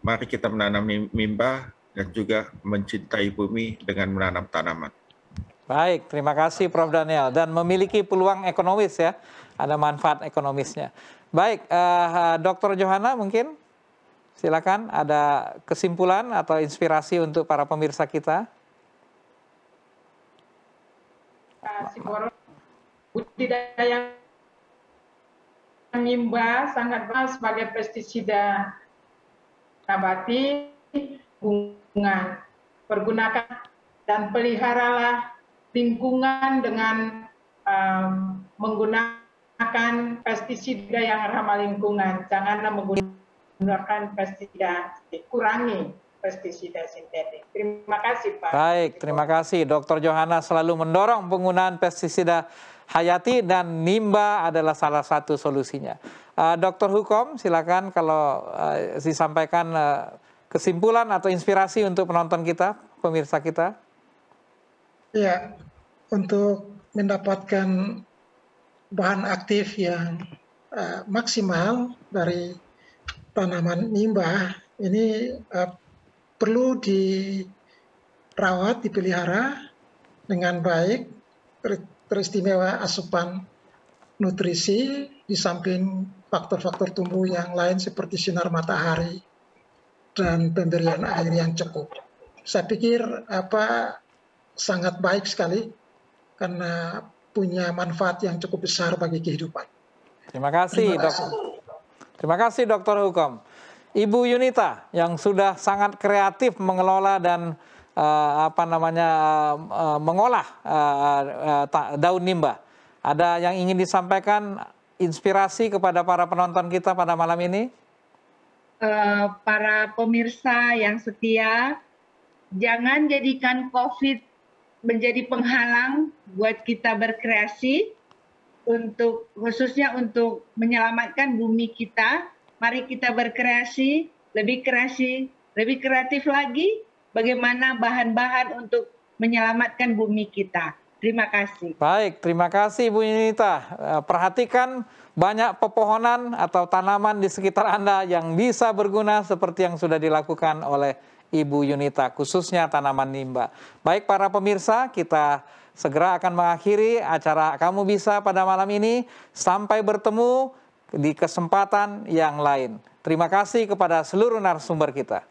mari kita menanam nimba dan juga mencintai bumi dengan menanam tanaman. Baik, terima kasih Prof. Daniel, dan memiliki peluang ekonomis ya, ada manfaat ekonomisnya. Baik, Dr. Johanna mungkin silakan ada kesimpulan atau inspirasi untuk para pemirsa kita. Budidaya nimba sangat bagus sebagai pestisida nabati lingkungan. Pergunakan dan peliharalah lingkungan dengan menggunakan pestisida yang ramah lingkungan. Janganlah menggunakan pestisida, kurangi pestisida sintetik. Terima kasih Pak. Baik, terima kasih. Dr. Johanna selalu mendorong penggunaan pestisida hayati dan nimba adalah salah satu solusinya. Dr. Hukom, silakan kalau disampaikan kesimpulan atau inspirasi untuk penonton kita, pemirsa kita. Ya, untuk mendapatkan bahan aktif yang maksimal dari tanaman nimba ini perlu dirawat, dipelihara dengan baik, teristimewa asupan nutrisi di samping faktor-faktor tumbuh yang lain seperti sinar matahari dan pemberian air yang cukup. Saya pikir sangat baik sekali karena punya manfaat yang cukup besar bagi kehidupan. Terima kasih, Dok. Terima kasih, Dr. Hukom. Ibu Yunita yang sudah sangat kreatif mengelola dan mengolah daun nimba. Ada yang ingin disampaikan inspirasi kepada para penonton kita pada malam ini? Para pemirsa yang setia, jangan jadikan COVID menjadi penghalang buat kita berkreasi, khususnya untuk menyelamatkan bumi kita. Mari kita berkreasi, lebih kreatif lagi, bagaimana bahan-bahan untuk menyelamatkan bumi kita. Terima kasih. Baik, terima kasih Bu Yunita. Perhatikan banyak pepohonan atau tanaman di sekitar Anda yang bisa berguna seperti yang sudah dilakukan oleh Ibu Yunita, khususnya tanaman nimba. Baik para pemirsa, kita segera akan mengakhiri acara Kamu Bisa pada malam ini. Sampai bertemu di kesempatan yang lain. Terima kasih kepada seluruh narasumber kita.